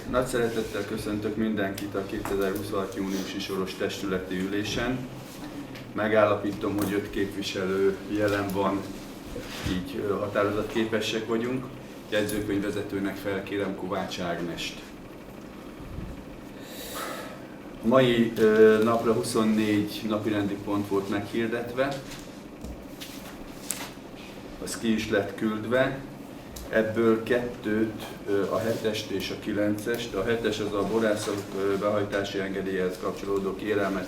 Nagy szeretettel köszöntök mindenkit a 2026. júniusi soros testületi ülésen. Megállapítom, hogy 5 képviselő jelen van, így határozatképesek vagyunk. Jegyzőkönyvvezetőnek felkérem Kovács Ágnest. A mai napra 24 napirendi pont volt meghirdetve, az ki is lett küldve. Ebből 2-t, a 7-est és a 9-est. A 7-es az a borászok behajtási engedélyhez kapcsolódó kérelmet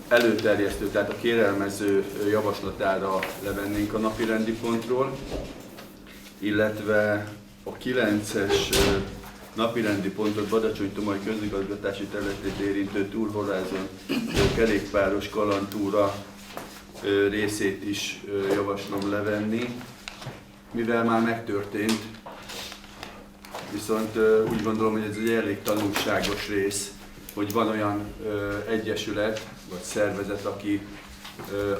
előterjesztő, tehát a kérelmező javaslatára levennénk a napirendi pontról, illetve a 9-es napirendi pontot Badacsony-Tomaj közigazgatási területét érintő Tour Horizon kerékpáros kalandtúra részét is javaslom levenni. Mivel már megtörtént, viszont úgy gondolom, hogy ez egy elég tanulságos rész, hogy van olyan egyesület vagy szervezet, aki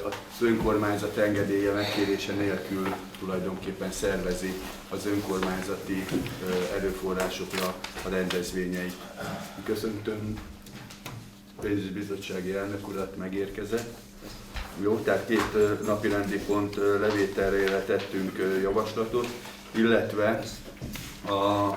az önkormányzat engedélye megkérése nélkül tulajdonképpen szervezi az önkormányzati erőforrásokra a rendezvényeit. Köszöntöm a pénzügyi bizottsági elnök urat, megérkezett. Jó, tehát 2 napirendi pont levételére tettünk javaslatot, illetve a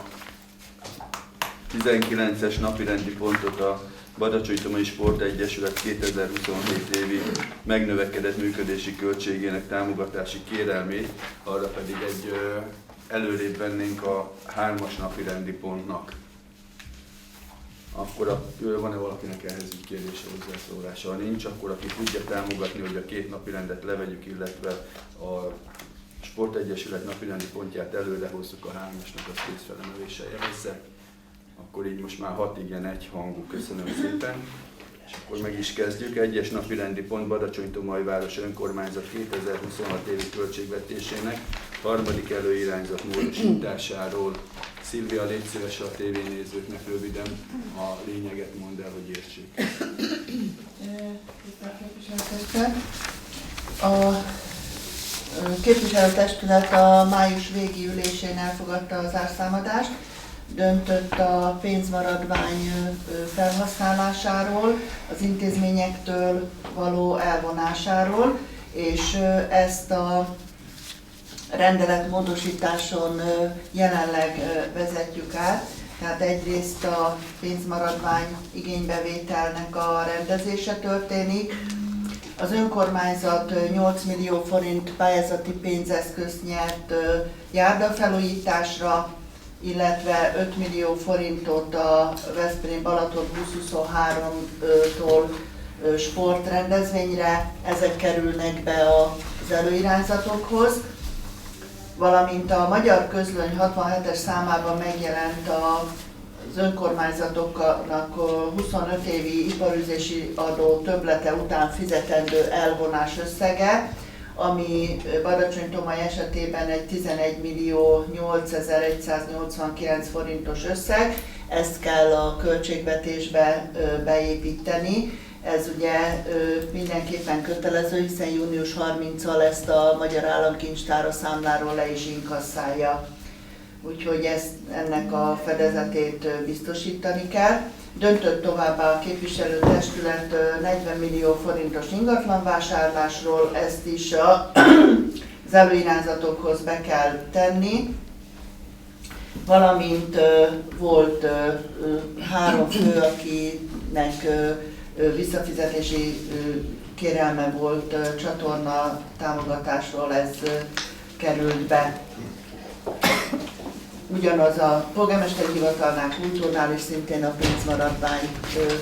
19-es napirendi pontot a Badacsony-Tomai Sportegyesület 2027 évi megnövekedett működési költségének támogatási kérelmét, arra pedig előrébb vennénk a 3-as napirendi pontnak. Akkor van-e valakinek ehhez egy kérdése, hozzászólása? Ha nincs, akkor aki tudja támogatni, hogy a 2 napirendet levegyük, illetve a Sportegyesület napirendi pontját előre hozzuk a 3-asnak, az kézfelemeléssel jelezze. Akkor így most már 6 igen, 1 hangú. Köszönöm szépen. És akkor meg is kezdjük. 1-es napirendi pont Badacsony-Tomaj város önkormányzat 2026 évi költségvetésének 3. előirányzat módosításáról. Szilvia, légy szíves a tévénézőknek röviden a lényeget mondd el, hogy értsék. A képviselőtestület a május végi ülésén elfogadta az árszámadást, döntött a pénzmaradvány felhasználásáról, az intézményektől való elvonásáról, és ezt a rendeletmódosításon jelenleg vezetjük át. Tehát egyrészt a pénzmaradvány igénybevételnek a rendezése történik. Az önkormányzat 8 millió forint pályázati pénzeszközt nyert járdafelújításra, illetve 5 millió forintot a Veszprém Balaton 2023-tól sportrendezvényre. Ezek kerülnek be az előirányzatokhoz, valamint a Magyar Közlöny 67-es számában megjelent az önkormányzatoknak 25 évi iparűzési adó többlete után fizetendő elvonás összege, ami Badacsony-Tomaj esetében egy 11.008.189 forintos összeg. Ezt kell a költségvetésbe beépíteni. Ez ugye mindenképpen kötelező, hiszen június 30-al ezt a Magyar Államkincstár a számláról le is inkasszálja. Úgyhogy ennek a fedezetét biztosítani kell. Döntött továbbá a képviselőtestület 40 millió forintos ingatlanvásárlásról, ezt is az előirányzatokhoz be kell tenni. Valamint volt 3 fő, akinek visszafizetési kérelme volt csatorna támogatásról, ez került be. Ugyanaz a polgármesteri hivatalnál, kultúrnál is szintén a pénzmaradvány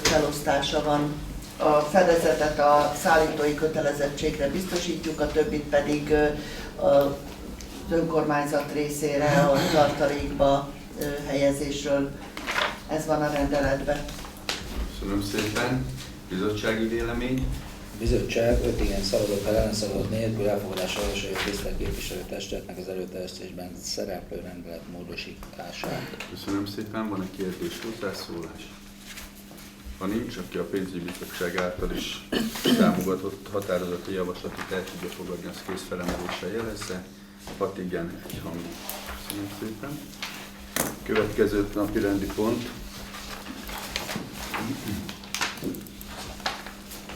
felosztása van. A fedezetet a szállítói kötelezettségre biztosítjuk, a többit pedig az önkormányzat részére a tartalékba helyezésről. Ez van a rendeletben. Köszönöm szépen. Bizottsági vélemény. A bizottság 5 igen szavazott, ellenszavazott nélkül elfogadásra javasolja a tisztelt képviselőtestületnek az előterjesztésben szereplő rendelet módosítását. Köszönöm szépen. Van-e kérdés, hozzászólás? Ha nincs, aki a pénzügyi bizottság által is támogatott határozati javaslatot el tudja fogadni, az kézfelemeléssel jelezze. 6 igen, 1 hangú. Köszönöm szépen. Következő napi rendi pont.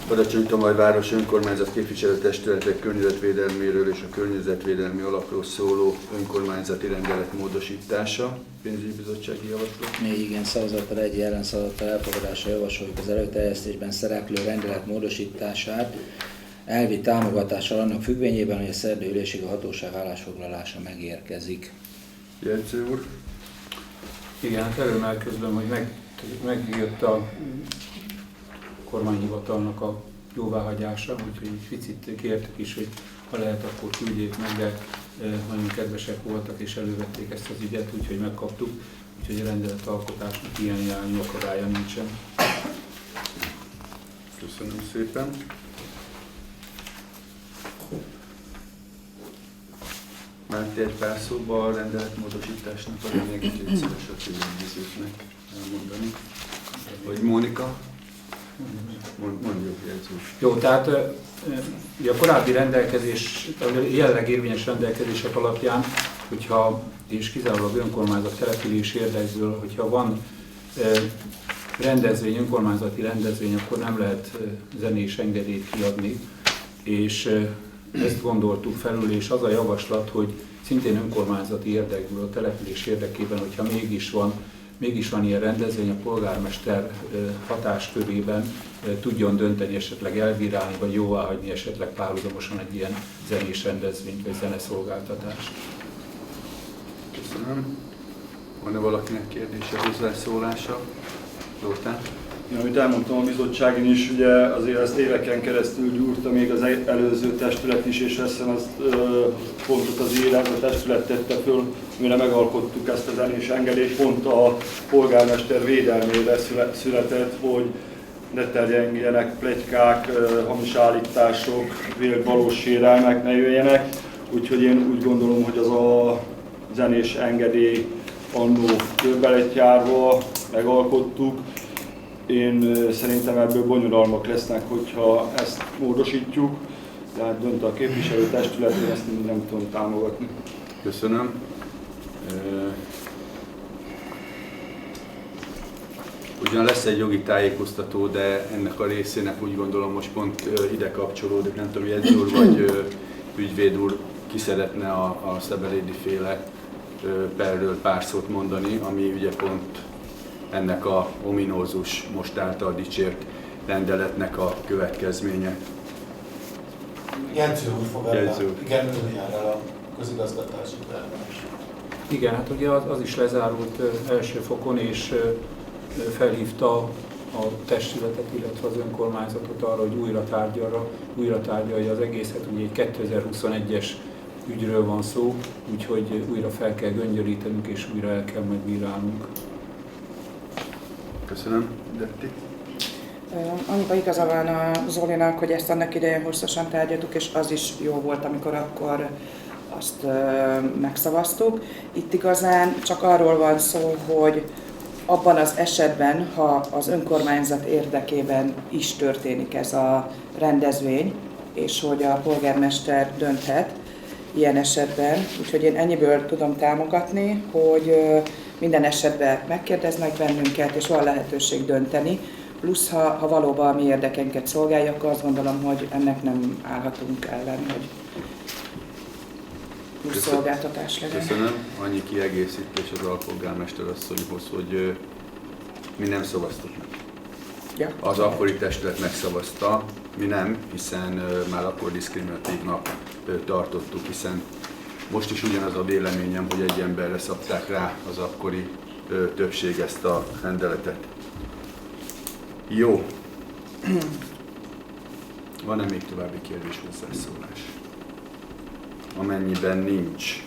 Badacsony-Tomaj város önkormányzat képviselőtestületek környezetvédelméről és a környezetvédelmi alapról szóló önkormányzati rendelet módosítása. Pénzügyi bizottsági javaslat. 4 igen szavazattal, 1 ellenszavazattal elfogadásra javasoljuk az előterjesztésben szereplő rendelet módosítását, elvi támogatással annak függvényében, hogy a szerdai ülésig a hatóság állásfoglalása megérkezik. Jegyző úr. Igen, hát örömmel közlöm, hogy megjött a kormányhivatalnak a jóváhagyása, úgyhogy egy picit kértük is, hogy ha lehet, akkor küldjék meg, de nagyon kedvesek voltak és elővették ezt az ügyet, úgyhogy megkaptuk, úgyhogy a rendeletalkotásnak ilyen irányú akadálya nincsen. Köszönöm szépen. Máté, egy pár szóba a rendeletmódosításnak a lényegét, hogy szíves a tévénézőknek elmondani. Vagy Mónika? Mondjuk, jegyző. Jó, tehát a korábbi rendelkezés, a jelenleg érvényes rendelkezések alapján, hogyha, és kizárólag önkormányzat település érdekből, hogyha van rendezvény, önkormányzati rendezvény, akkor nem lehet zenés engedélyt kiadni, és ezt gondoltuk felül, és az a javaslat, hogy szintén önkormányzati érdekből, a település érdekében, hogyha mégis van ilyen rendezvény, a polgármester hatáskörében tudjon dönteni, esetleg elbírálni, vagy jóváhagyni esetleg párhuzamosan egy ilyen zenés rendezvényt, vagy zeneszolgáltatást. Köszönöm. Van-e valakinek kérdése, hozzászólása? Zoltán? Amit elmondtam a bizottságon is, ugye azért ezt éveken keresztül gyúrta még az előző testület is, és ezt pontot az életbe a testület tette föl, mire megalkottuk ezt a zenés engedélyt, pont a polgármester védelmére született, hogy ne terjedjenek pletykák, hamis állítások, vélt valós sérelmek ne jöjjenek. Úgyhogy én úgy gondolom, hogy az a zenés engedély annó körbe lett járva, megalkottuk. Én szerintem ebből bonyodalmak lesznek, hogyha ezt módosítjuk, tehát dönt a képviselőtestület, én ezt nem tudom támogatni. Köszönöm. Ugyan lesz egy jogi tájékoztató, de ennek a részének úgy gondolom most pont ide kapcsolódik, nem tudom, jegyző úr vagy ügyvéd úr ki szeretne a Szebelédi féle perről pár szót mondani, ami ugye pont ennek a ominózus, most által dicsért rendeletnek a következménye. Jegyző úr fog el, igen, ő jár el a közigazgatási perben is. Igen, hát ugye az is lezárult első fokon, és felhívta a testületet, illetve az önkormányzatot arra, hogy újra tárgyalja az egészet. Ugye egy 2021-es ügyről van szó, úgyhogy újra fel kell göngyölítenünk, és újra el kell majd bírálnunk. Köszönöm. Detti? Annyiban igaza van a Zolinak, hogy ezt annak idején hosszasan tárgyaltuk, és az is jó volt, amikor akkor azt megszavaztuk. Itt igazán csak arról van szó, hogy abban az esetben, ha az önkormányzat érdekében is történik ez a rendezvény, és hogy a polgármester dönthet ilyen esetben, úgyhogy én ennyiből tudom támogatni, hogy minden esetben megkérdeznek bennünket, és van lehetőség dönteni, plusz ha valóban a mi érdekenket szolgálja, akkor azt gondolom, hogy ennek nem állhatunk ellen, hogy plusz szolgáltatás legyen. Köszönöm. Annyi kiegészítés az alpolgármester asszonyhoz, hogy mi nem szavaztuk meg. Ja. Az akkori testület megszavazta, mi nem, hiszen már akkor diszkriminatívnak tartottuk, hiszen most is ugyanaz a véleményem, hogy egy emberre szabták rá az akkori többség ezt a rendeletet. Jó. Van-e még további kérdés, hozzászólás? Amennyiben nincs,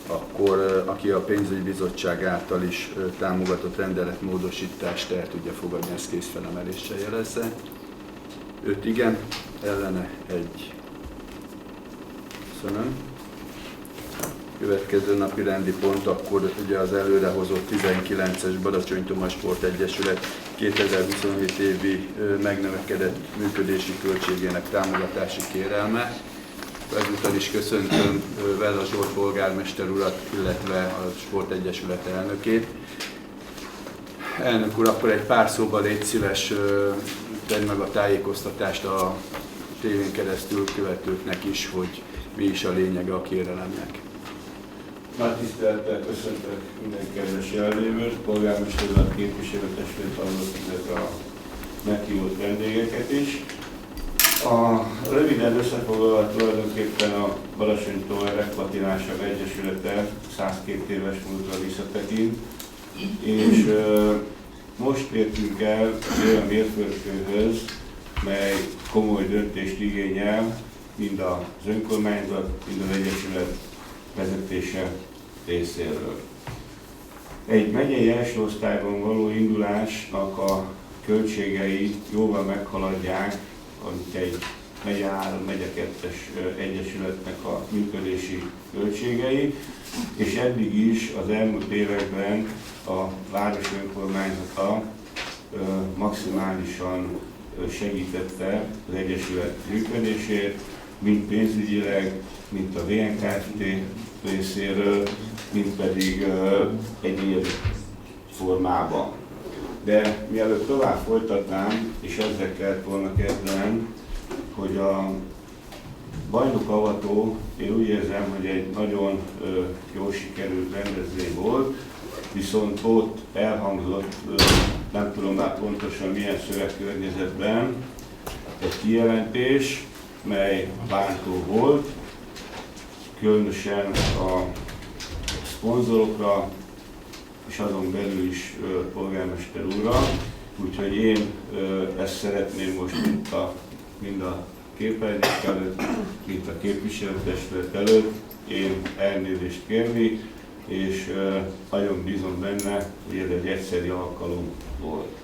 akkor aki a pénzügyi bizottság által is támogatott rendeletmódosítást el tudja fogadni, ezt kézfelemeléssel jelezze. 5 igen, ellene 1. Köszönöm. Következő napi rendi pont, akkor ugye az előrehozott 19-es Badacsony-Tomaj Sport Egyesület 2027 évi megnövekedett működési költségének támogatási kérelme. ezúttal is köszöntöm Vella Zsolt polgármester urat, illetve a Sportegyesület elnökét. Elnök úr, akkor egy pár szóban légy szíves, tedd meg a tájékoztatást a tévén keresztül követőknek is, hogy mi is a lényege a kérelemnek. Nagy tisztelettel köszöntök minden kedves jelenlévőt, polgármester urat, képviselőtestület tagokat, illetve a meghívott vendégeket is. A röviden összefoglalva tulajdonképpen a Balatonyi-tó Rekpatinások Egyesülete 102 éves múltra visszatekint, és most értünk el egy olyan mérföldkőhöz, mely komoly döntést igényel, mind az önkormányzat, mind az Egyesület vezetése részéről. Egy megyei első osztályban való indulásnak a költségei jóval meghaladják, amit egy megye 3, megye 2-es egyesületnek a működési költségei, és eddig is az elmúlt években a város önkormányzata maximálisan segítette az egyesület működését, mind pénzügyileg, mint a VNKFT részéről, mint pedig egyéb formában. De mielőtt tovább folytatnám, és ezzel kellett volna kezdenem, hogy a bajnokavató, én úgy érzem, hogy egy nagyon jól sikerült rendezvény volt, viszont ott elhangzott, nem tudom már pontosan milyen szövegkörnyezetben, egy kijelentés, mely bántó volt, különösen a szponzorokra, és azon belül is polgármester úrra. Úgyhogy én ezt szeretném most mind a képernyők előtt, mint a képviselőtestület előtt én elnézést kérni, és nagyon bízom benne, hogy ez egy egyszeri alkalom volt.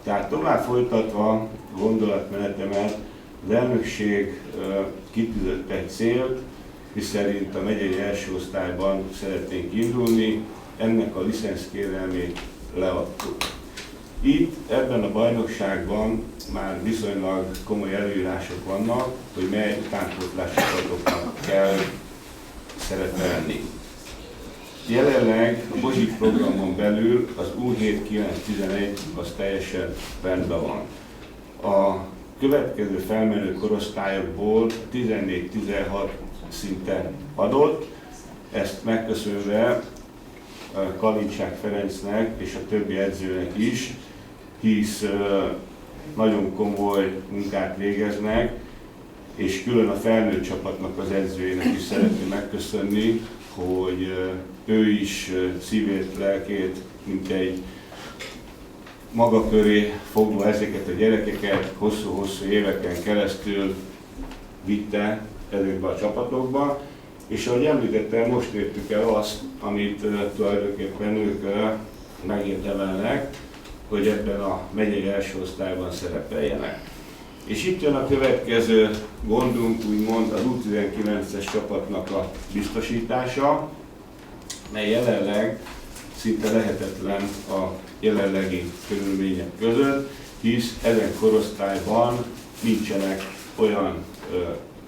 Tehát tovább folytatva a gondolatmenetemet, az elnökség kitűzött egy célt, miszerint a megyei első osztályban szeretnénk indulni, ennek a licenszkérelmét leadtuk. Itt, ebben a bajnokságban már viszonylag komoly előírások vannak, hogy mely utánpótlás csapatoknak kell szerepelni. Jelenleg a Bozsik programon belül az U7-9-11 az teljesen rendben van. A következő felmenő korosztályokból 14-16 szinte adott, ezt megköszönve Kalincsák Ferencnek és a többi edzőnek is, hisz nagyon komoly munkát végeznek, és külön a felnőtt csapatnak az edzőjének is szeretném megköszönni, hogy ő is szívét, lelkét, mint egy maga köré fogva ezeket a gyerekeket hosszú-hosszú éveken keresztül vitte ezekbe a csapatokba, és ahogy említettem, most értük el azt, amit tulajdonképpen ők megérdemelnek, hogy ebben a megyei első osztályban szerepeljenek. És itt jön a következő gondunk, úgymond az U19-es csapatnak a biztosítása, mely jelenleg szinte lehetetlen a jelenlegi körülmények között, hisz ezen korosztályban nincsenek olyan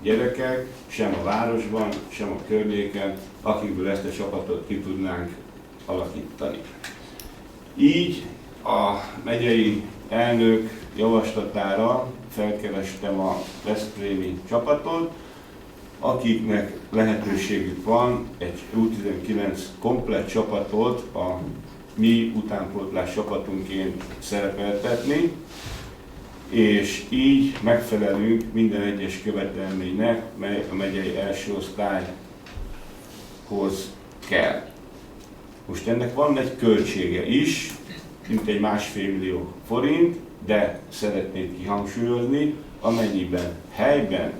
gyerekek, sem a városban, sem a környéken, akikből ezt a csapatot ki tudnánk alakítani. Így a megyei elnök javaslatára felkerestem a veszprémi csapatot, akiknek lehetőségük van egy U19 komplett csapatot a mi utánpótlás csapatunként szerepeltetni, és így megfelelünk minden egyes követelménynek, mely a megyei első osztályhoz kell. Most ennek van egy költsége is, mint egy 1,5 millió forint, de szeretnék kihangsúlyozni, amennyiben helyben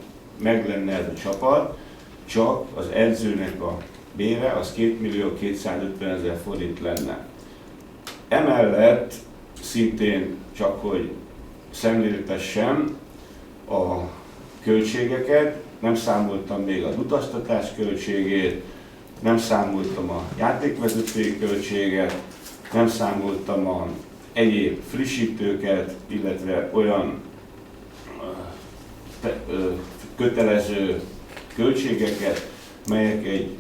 meg lenne ez a csapat, csak az edzőnek a bére az 2.250.000 forint lenne. Emellett szintén csak, hogy szemléltessem a költségeket, nem számoltam még az utaztatás költségét, nem számoltam a játékvezetői költséget, nem számoltam a egyéb frissítőket, illetve olyan kötelező költségeket, melyek egy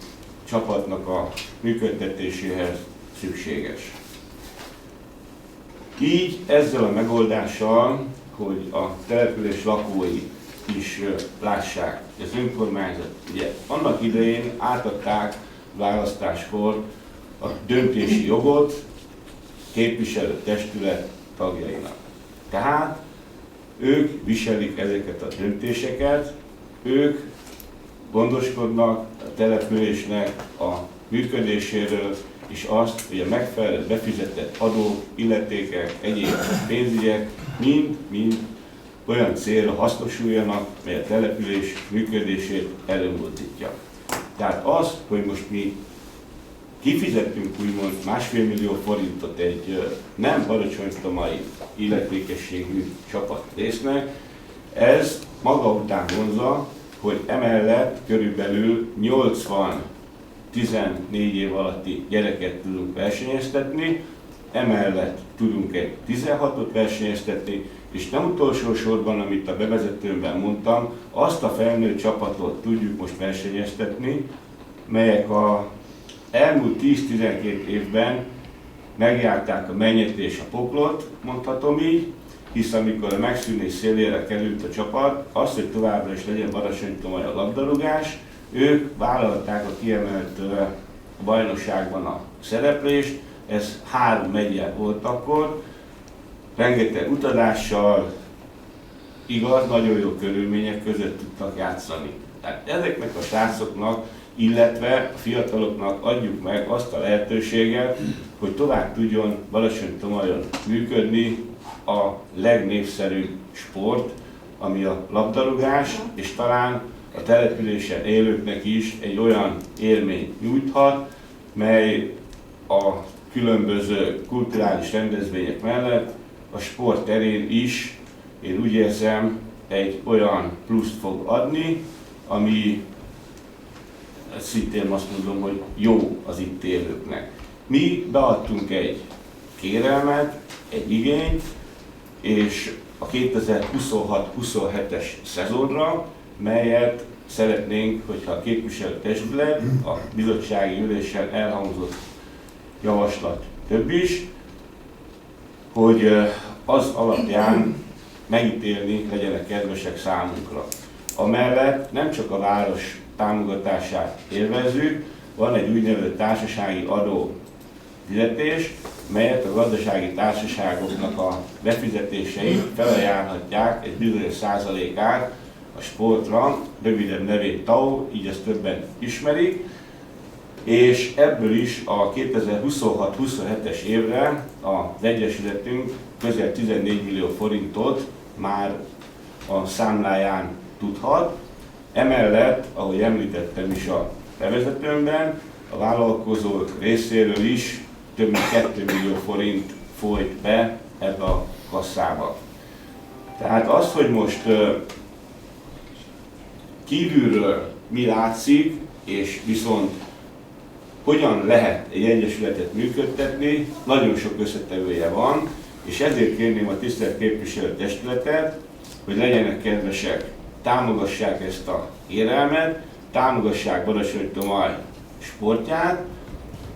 csapatnak a működtetéséhez szükséges. Így ezzel a megoldással, hogy a település lakói is lássák, hogy az önkormányzat, ugye annak idején átadták választáskor a döntési jogot képviselőtestület tagjainak. Tehát ők viselik ezeket a döntéseket, ők gondoskodnak a településnek a működéséről, és azt, hogy a megfelelő befizetett adók, illetékek, egyéb pénzügyek mind olyan célra hasznosuljanak, mely a település működését előmozdítja. Tehát az, hogy most mi kifizettünk úgymond 1,5 millió forintot egy nem badacsonytomai illetékességű csapat résznek, ez maga után vonzza, hogy emellett körülbelül 80 14 év alatti gyereket tudunk versenyeztetni, emellett tudunk egy 16-ot versenyeztetni, és nem utolsó sorban, amit a bevezetőmben mondtam, azt a felnőtt csapatot tudjuk most versenyeztetni, melyek az elmúlt 10-12 évben megjárták a mennyet és a poklot, mondhatom így, hisz amikor a megszűnés szélére került a csapat, az, hogy továbbra is legyen Badacsonytomai a labdarúgás, ők vállalták a kiemelt bajnokságban a szereplést, ez 3 megye volt akkor, rengeteg utazással, igaz, nagyon jó körülmények között tudtak játszani. Tehát ezeknek a srácoknak, illetve a fiataloknak adjuk meg azt a lehetőséget, hogy tovább tudjon Badacsonytomajon működni a legnépszerűbb sport, ami a labdarúgás, és talán a településen élőknek is egy olyan élményt nyújthat, mely a különböző kulturális rendezvények mellett a sport terén is, én úgy érzem, egy olyan pluszt fog adni, ami szintén azt mondom, hogy jó az itt élőknek. Mi beadtunk egy kérelmet, egy igényt, és a 2026-27-es szezonra, melyet szeretnénk, hogyha a képviselőtestület, a bizottsági ülésen elhangzott javaslat több is, hogy az alapján megítélni legyenek kedvesek számunkra. Amellett nem csak a város támogatását élvezzük, van egy úgynevezett társasági adó fizetés, melyet a gazdasági társaságoknak a befizetései felajánlhatják egy bizonyos százalékát a sportra, rövidebb nevén TAO, így ezt többen ismerik, és ebből is a 2026-27-es évre az Egyesületünk közel 14 millió forintot már a számláján tudhat. Emellett, ahogy említettem is a bevezetőmben, a vállalkozók részéről is több mint 2 millió forint folyt be ebbe a kasszába. Tehát az, hogy most kívülről mi látszik, és viszont hogyan lehet egy egyesületet működtetni, nagyon sok összetevője van, és ezért kérném a tisztelt képviselőtestületet, hogy legyenek kedvesek, támogassák ezt a kérelmet, támogassák Badacsonytomaj sportját,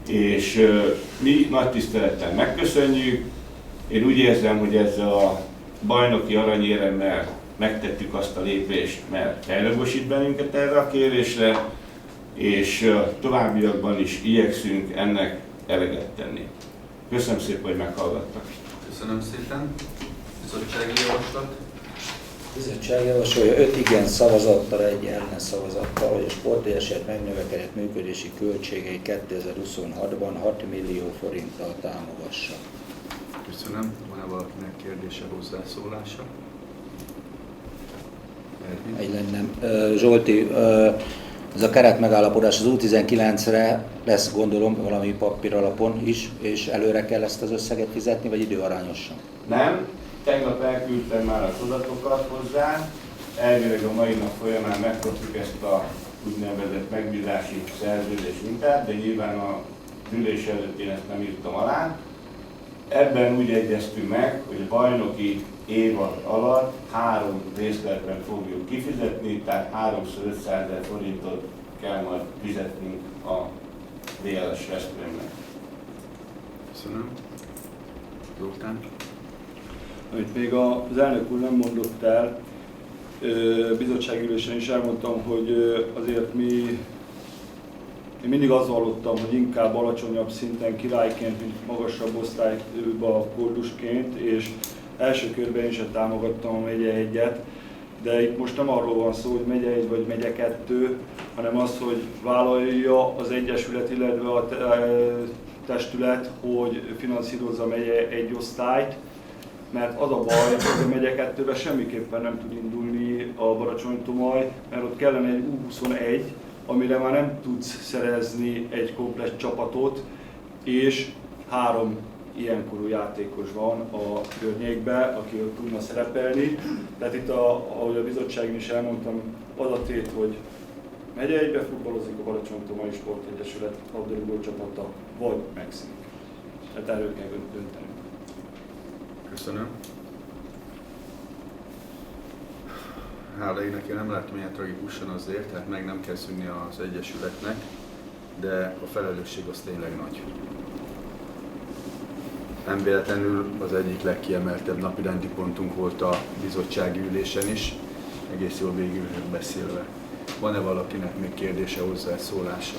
és mi nagy tisztelettel megköszönjük. Én úgy érzem, hogy ezzel a bajnoki aranyéremmel megtettük azt a lépést, mert eljogosít bennünket erre a kérésre, és továbbiakban is igyekszünk ennek eleget tenni. Köszönöm szépen, hogy meghallgattak. Köszönöm szépen. Bizottsági javaslat. A bizottság javasolja 5 igen szavazattal, 1 ellen szavazattal, hogy a sportegyesület megnövekedett működési költségei 2026-ban 6 millió forinttal támogassa. Köszönöm. Van-e valakinek kérdése, hozzászólása? Egy lennem. Zsolti, ez a keret megállapodás az U19-re lesz, gondolom, valami papír alapon is, és előre kell ezt az összeget fizetni, vagy időarányosan? Nem, tegnap elküldtem már az adatokat hozzá, elvileg a mai nap folyamán megkapjuk ezt a úgynevezett megbízási szerződés mintát, de nyilván a ülés előtt én ezt nem írtam alá. Ebben úgy egyeztünk meg, hogy a bajnoki évad alatt 3 részletben fogjuk kifizetni, tehát 3-szor 500 000 forintot kell majd fizetnünk a DLS Veszprémnek. Köszönöm. Zoltán? Amit még az elnök úr nem mondott el, bizottságülésen is elmondtam, hogy azért én mindig azt vallottam, hogy inkább alacsonyabb szinten királyként, mint magasabb osztályba kordusként, és első körben én sem támogattam a megye 1-et, de itt most nem arról van szó, hogy megye 1 vagy megye 2, hanem az, hogy vállalja az egyesület, illetve a testület, hogy finanszírozza a megye 1 osztályt, mert az a baj, hogy a megye 2-ben semmiképpen nem tud indulni a Baracsony-Tomaj, mert ott kellene egy U21, amire már nem tudsz szerezni egy komplett csapatot, és 3 ilyenkorú játékos van a környékben, aki ott tudna szerepelni. Tehát itt, ahogy a bizottságon is elmondtam, az a tét, hogy megye 1-be futballozik a Baracsony-Tomai Sportegyesület labdarúgó csapata, vagy megszűnik. Tehát erről kell dönteni. Köszönöm. Hála ének, én nem látom ilyen tragikusan azért, tehát meg nem kell szűnni az egyesületnek, de a felelősség az tényleg nagy. Nem véletlenül az egyik legkiemeltebb napirendi pontunk volt a bizottsági ülésen is, egész jól végül beszélve. Van-e valakinek még kérdése, hozzászólása?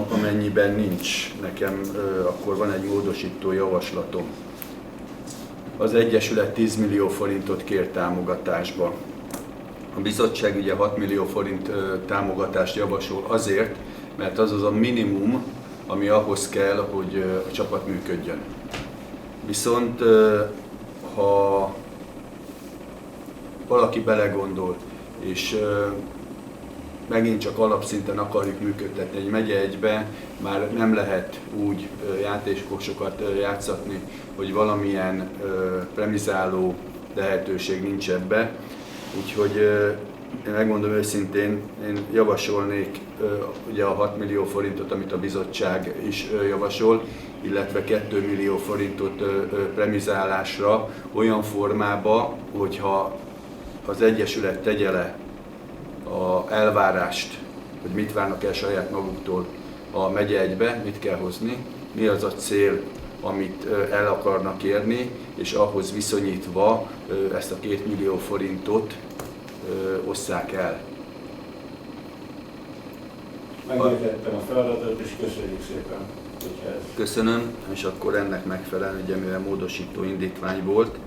Amennyiben nincs nekem, akkor van egy módosító javaslatom. Az Egyesület 10 millió forintot kér támogatásba. A bizottság ugye 6 millió forint támogatást javasol azért, mert az az a minimum, ami ahhoz kell, hogy a csapat működjön. Viszont ha valaki belegondol, és megint csak alapszinten akarjuk működtetni egy megye 1-be, már nem lehet úgy játékosokat játszatni, hogy valamilyen premizáló lehetőség nincs ebbe. Úgyhogy én megmondom őszintén, én javasolnék ugye a 6 millió forintot, amit a bizottság is javasol, illetve 2 millió forintot premizálásra olyan formába, hogyha az Egyesület tegye le az elvárást, hogy mit várnak el saját maguktól a megye 1-be, mit kell hozni, mi az a cél, amit el akarnak érni, és ahhoz viszonyítva ezt a 2 millió forintot osszák el. Megértettem a feladatot, és köszönjük szépen. Köszönöm, és akkor ennek megfelelően, ugye mivel módosító indítvány volt,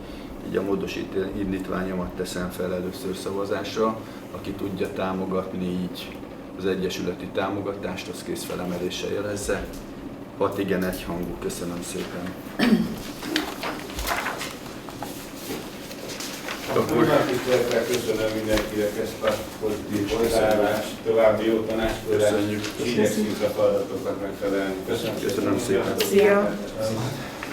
így a módosító indítványomat teszem fel először szavazásra. Aki tudja támogatni így az egyesületi támogatást, az kész felemeléssel jelezze. 6 igen, 1 hangú. Köszönöm szépen. Akkor köszönöm mindenkinek ezt a pozitív hozzáállást, további jó tanácskozást, igyekszünk a feladatokat megfelelni. Köszönöm szépen. Szia!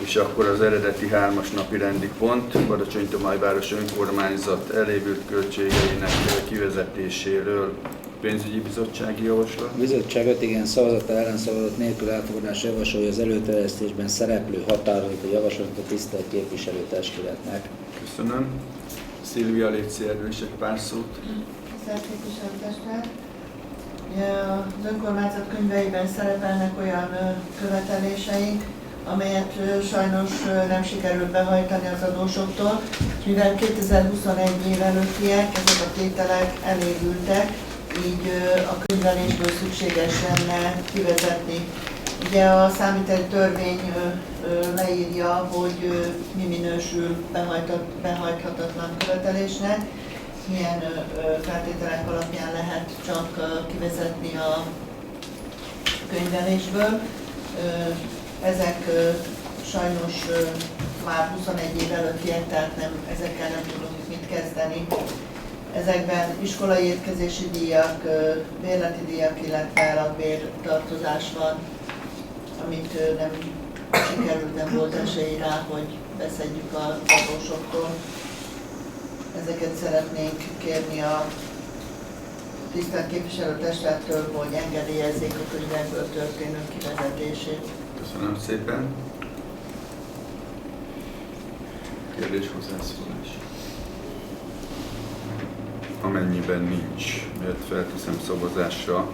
És akkor az eredeti 3-as napi rendi pont, Baracsony-Tomaj város önkormányzat elévült költségeinek kivezetéséről pénzügyi bizottsági javaslat. A bizottság 5 igen szavazata ellenszavazat nélkül elfogadásra javasolja az előterjesztésben szereplő határolt a javaslatot a tisztelt képviselőtestületnek. Köszönöm. Szilvia, légy szíves egy pár szót. Tisztelt képviselőtestület! Az önkormányzat könyveiben szerepelnek olyan követeléseink, amelyet sajnos nem sikerült behajtani az adósoktól, mivel 2021 év előttiek, ezek a tételek elévültek, így a könyvelésből szükséges lenne kivezetni. Ugye a számviteli törvény leírja, hogy mi minősül behajthatatlan követelésnek, milyen feltételek alapján lehet csak kivezetni a könyvelésből. Ezek sajnos már 21 év előttiek, tehát ezekkel nem tudunk mit kezdeni. Ezekben iskolai étkezési díjak, bérleti díjak, illetve lakbértartozás van, amit nem sikerült, nem volt esély rá, hogy beszedjük az adósoktól. Ezeket szeretnénk kérni a tisztelt képviselőtestülettől, hogy engedélyezzék a könyvekből történő kivezetését. Köszönöm szépen. kérdés, hozzászólás? Amennyiben nincs, mert felteszem szavazásra,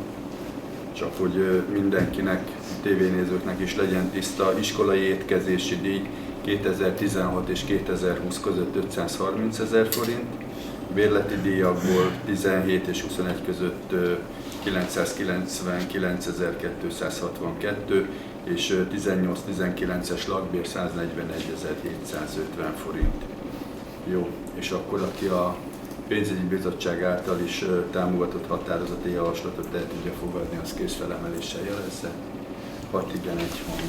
csak hogy mindenkinek, tévénézőknek is legyen tiszta, iskolai étkezési díj 2016 és 2020 között 530 000 forint, bérleti díjakból 17 és 21 között 999 262 és 18-19-es lakbér 141 750 forint. Jó, és akkor aki a pénzügyi bizottság által is támogatott határozati javaslatot el tudja fogadni, az kézfelemeléssel jelezze. 6 igen, 1 hang.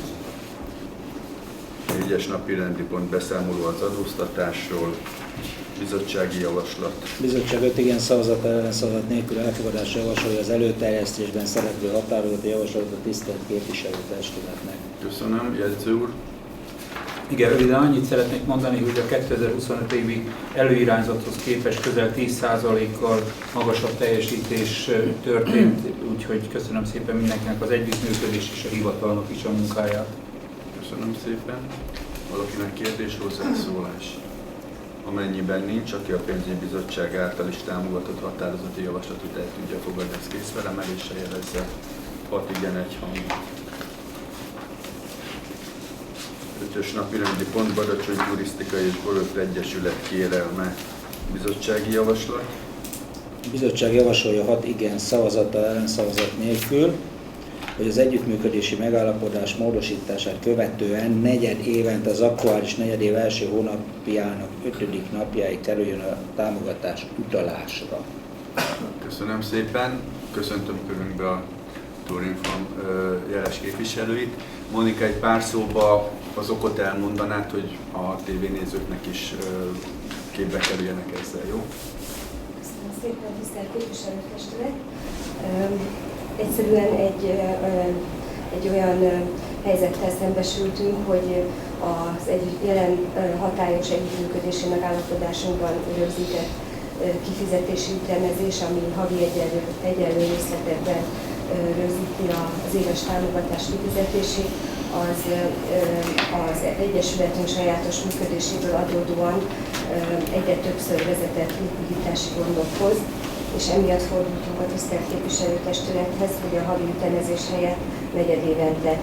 4-es napi rendi pont beszámoló az adóztatásról, bizottsági javaslat. Bizottság 5 igen szavazat ellen szavazat nélkül elfogadásra javasolja az előterjesztésben szereplő határozati javaslatot a tisztelt képviselőtestületnek. Köszönöm, jegyző úr. Igen, röviden annyit szeretnék mondani, hogy a 2025 évi előirányzathoz képest közel 10%-kal magasabb teljesítés történt, úgyhogy köszönöm szépen mindenkinek az együttműködést és a hivatalnak is a munkáját. Köszönöm szépen. Valakinek kérdés, hozzászólás? Amennyiben nincs, aki a pénzügyi bizottság által is támogatott határozati javaslatot el tudja fogadni, ezt kézfelemeléssel jelezze. 6 igen, 1 hang. 5-ös napi rendi pont, Badacsony Turisztikai és Golf Egyesület kérelme, bizottsági javaslat. A bizottság javasolja 6 igen szavazattal ellenszavazat nélkül, hogy az együttműködési megállapodás módosítását követően negyed évente az aktuális negyedév első hónapjának 5. napjáig kerüljön a támogatás utalásra. Köszönöm szépen. Köszöntöm körünkbe a Turinfarm jeles képviselőit. Monika, egy pár szóba az okot elmondanád, hogy a tévénézőknek is képbe kerüljenek ezzel, jó? Köszönöm szépen, tisztelt képviselőtestület! Egyszerűen egy olyan helyzettel szembesültünk, hogy az jelen hatályos együttműködési megállapodásunkban rögzített kifizetési ütemezés, ami havi egyenlő részletekben rögzíti az éves támogatás kifizetését, az Egyesületünk sajátos működéséből adódóan egyre többször vezetett likviditási gondokhoz, és emiatt fordultunk a tisztelt képviselőtestülethez, hogy a havi ütemezés helyett negyedévente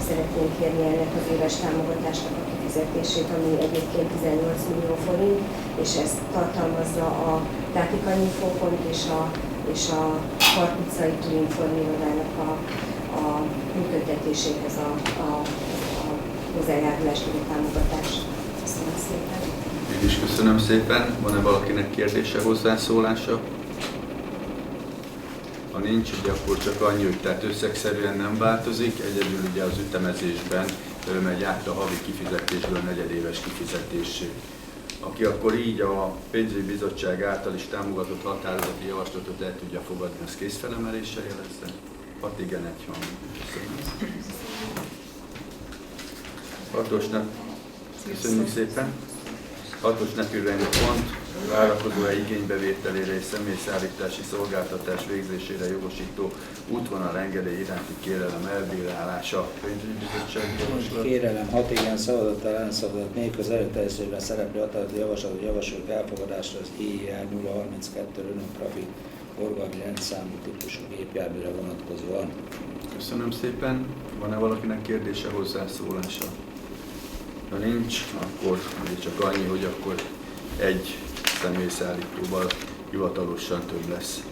szeretnénk kérni ennek az éves támogatásnak a kifizetését, ami egyébként 18 millió forint, és ezt tartalmazza a Tátikai Infópont és a Karpicai Turinform irodának a működtetéséhez a hozzájárulásbeli támogatás. Köszönöm szépen. Én is köszönöm szépen. Van-e valakinek kérdése, hozzászólása? Ha nincs, ugye akkor csak annyi, hogy tehát összegszerűen nem változik, egyedül ugye az ütemezésben megy át a havi kifizetésből negyedéves kifizetésé. Aki akkor így a pénzügyi bizottság által is támogatott határozati javaslatot el tudja fogadni, az kézfelemeléssel jelezze. 6 igen, 1 hang. Köszönöm. Köszönjük szépen. 6-os napirendi pont, várakozó-e igénybevételére és személyszállítási szolgáltatás végzésére jogosító útvonal engedély iránti kérelem elbírálása. Pénzügyi bizottsági javaslat. Kérelem 6 igen szavazattal ellenszavazat nélkül az előterjesztésben szereplő határozati javaslatot javasoljuk elfogadásra az IER 032 Renault Trafic forgalmi rendszámú típusú gépjárműre vonatkozóan. Köszönöm szépen. Van-e valakinek kérdése, hozzászólása? Ha nincs, akkor ugye csak annyi, hogy akkor egy személyszállítóval hivatalosan több lesz.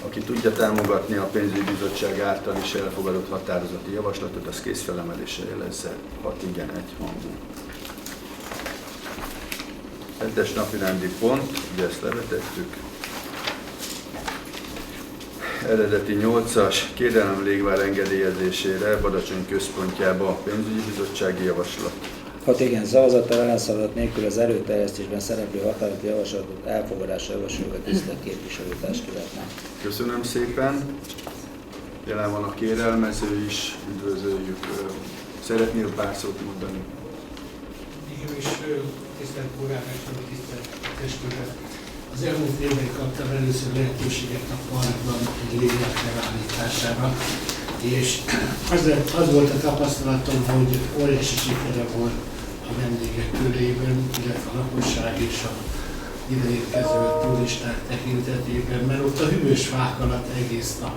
Aki tudja támogatni a pénzügyi bizottság által is elfogadott határozati javaslatot, az kézfelemeléssel jelezze. 6 igen, 1 hangú. 7-es napirendi pont, ugye ezt levetettük. Eredeti 8-as kérelem légvár engedélyezésére Badacsony központjába a pénzügyi bizottsági javaslat. 6 igen szavazattal ellenszavazat nélkül az előterjesztésben szereplő határozati javaslatot elfogadásra javasoljuk a tisztelt képviselőtestületnek. Köszönöm szépen. Jelen van a kérelmező is, üdvözöljük. Szeretnél pár szót mondani? Igen, és tisztelt polgármester, tisztelt testület. Az elmúlt évben kaptam először lehetőséget a parkban egy légvár felállítására, és az volt a tapasztalatom, hogy óriási sikere volt a vendégek körében, illetve a lakosság és a ideérkező turisták tekintetében, mert ott a hűvös fák alatt egész nap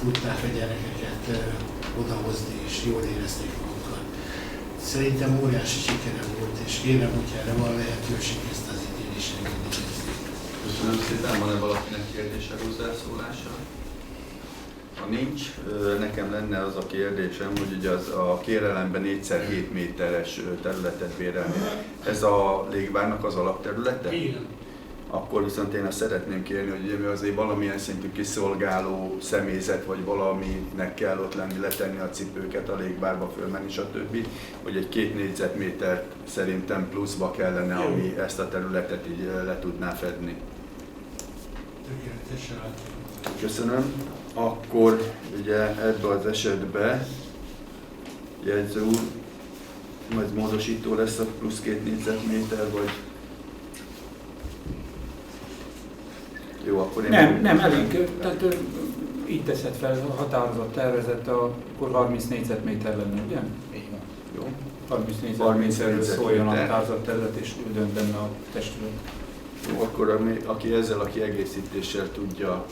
tudták a gyerekeket odahozni, és jól érezték magukat. Szerintem óriási sikere volt, és kérem, hogy erre van lehetőség, ezt az idén is engedélyezni. Köszönöm szépen, van-e valakinek kérdése, hozzászólása? Ha nincs, nekem lenne az a kérdésem, hogy ugye az a kérelemben 4x7 méteres területet bérelni. Ez a légvárnak az alapterülete? Igen. Akkor viszont én azt szeretném kérni, hogy ugye mi azért valamilyen szintű kiszolgáló személyzet, vagy valaminek kell ott lenni, letenni a cipőket a légvárba, fölmenni, stb. Hogy egy 2 négyzetméter szerintem pluszba kellene, ami ezt a területet így le tudná fedni. Tökéletesen látom. Köszönöm. Akkor ugye ebben az esetben jegyző úr, majd módosító lesz a plusz 2 négyzetméter, vagy? Jó, akkor én... Nem, elég. Tehát így teszed fel a határozott tervezet, akkor 30 négyzetméter lenne, ugye? Így van. Jó. 30 négyzetméterről szóljon a határozott tervezet, és dönt benne a testület. Jó, akkor aki ezzel a kiegészítéssel tudja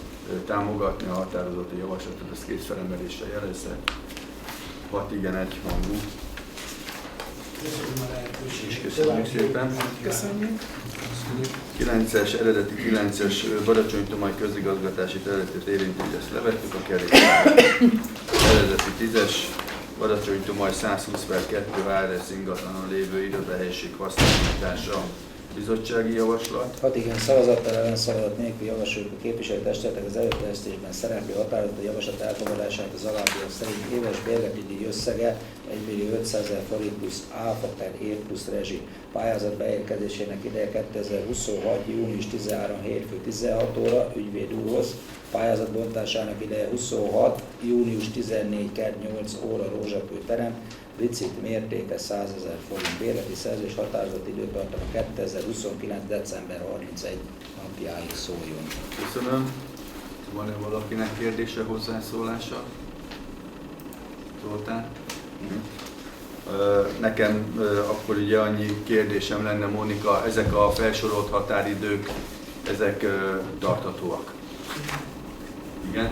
támogatni a határozati javaslatot, ezt kézfelemeléssel jelezze. 6 igen, 1 hangú. Köszönöm a lehetőséget. Köszönjük szépen. Köszönjük. 9-es, eredeti 9-es Badacsony-Tomaj közigazgatási területet érinti, hogy ezt levettük a kerékpárt. Eredeti 10-es Badacsony-Tomaj 120/2 ARS ingatlanon lévő irodahelyiség hasznosítása. Bizottsági javaslat. 6 igen szavazattal, ellenszavazat nélkül javasoljuk a képviselőtestületnek az előterjesztésben szereplő határozati javaslat elfogadását az alábbiak szerint éves bérleti díj összege 1.500.000 forint plusz áfa per év plusz rezsi. Pályázat beérkezésének ideje 2026. június 13. hétfő 16 óra ügyvéd úrhoz. Pályázat bontásának ideje 26. június 14. kedd 8 óra Rózsakő terem. Licit mértéke 100.000 forint. Bérleti szerzés határozati időtartama 2029. december 31 napjáig szóljon. Köszönöm. Van-e valakinek kérdése, hozzászólása? Zoltán? Nekem akkor ugye annyi kérdésem lenne, Mónika, ezek a felsorolt határidők, ezek tarthatóak? Igen?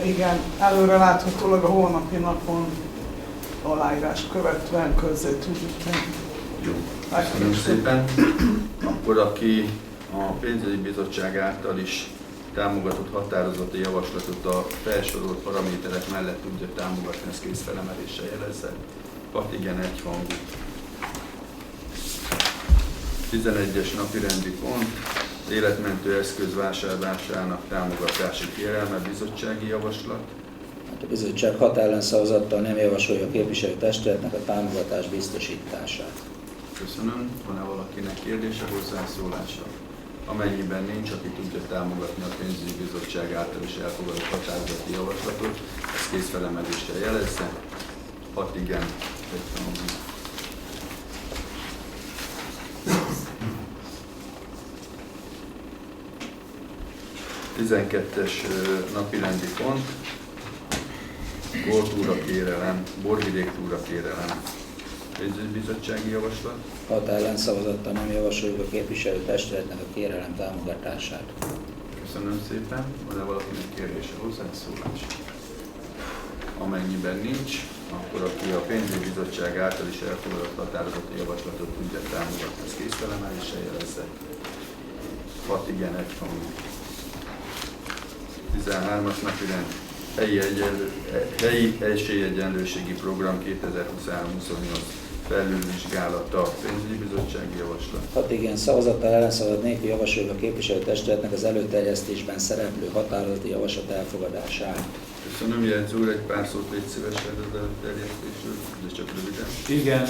Igen, előre láthatólag a holnapi napon aláírás követően közzé tudjuk tenni. Jó, köszönöm szépen. Akkor aki a pénzügyi bizottság által is támogatott határozati javaslatot a felsorolt paraméterek mellett tudja támogatni, ezt kézfelemeléssel jelezze. 6 igen, 1 hangú. 11-es napirendi pont, életmentő eszköz vásárlásának támogatási kérelme, bizottsági javaslat. A bizottság 6 ellenszavazattal nem javasolja a képviselőtestületnek a támogatás biztosítását. Köszönöm. Van-e valakinek kérdése, hozzászólása? Amennyiben nincs, aki tudja támogatni a pénzügyi bizottság által is elfogadott határozati javaslatot, ezt kézfelemeléssel jelezze. 6 igen, 1 hangú. 12-es napirendi pont, Bortúra kérelem, Borvidék túra kérelem. Pénzügyi bizottsági javaslat. 6 ellenszavazattal nem javasoljuk a képviselőtestületnek a kérelem támogatását. Köszönöm szépen. Van-e valakinek kérdése, hozzászólás? Amennyiben nincs, akkor aki a pénzügyi bizottság által is elfogadott határozati javaslatot tudja támogatni, az kézfelemeléssel jelezze. 6 igen, 1 hangú. 13-as napirend, helyi esélyegyenlőségi program 2023-28 felülvizsgálata, pénzügyi bizottsági javaslat. 6 igen szavazattal, ellenszavazat nélkül javasoljuk a képviselőtestületnek az előterjesztésben szereplő határozati javaslat elfogadását. Köszönöm, Jegyző úr, egy pár szót légy szívesen az előterjesztésről, de csak röviden. Igen,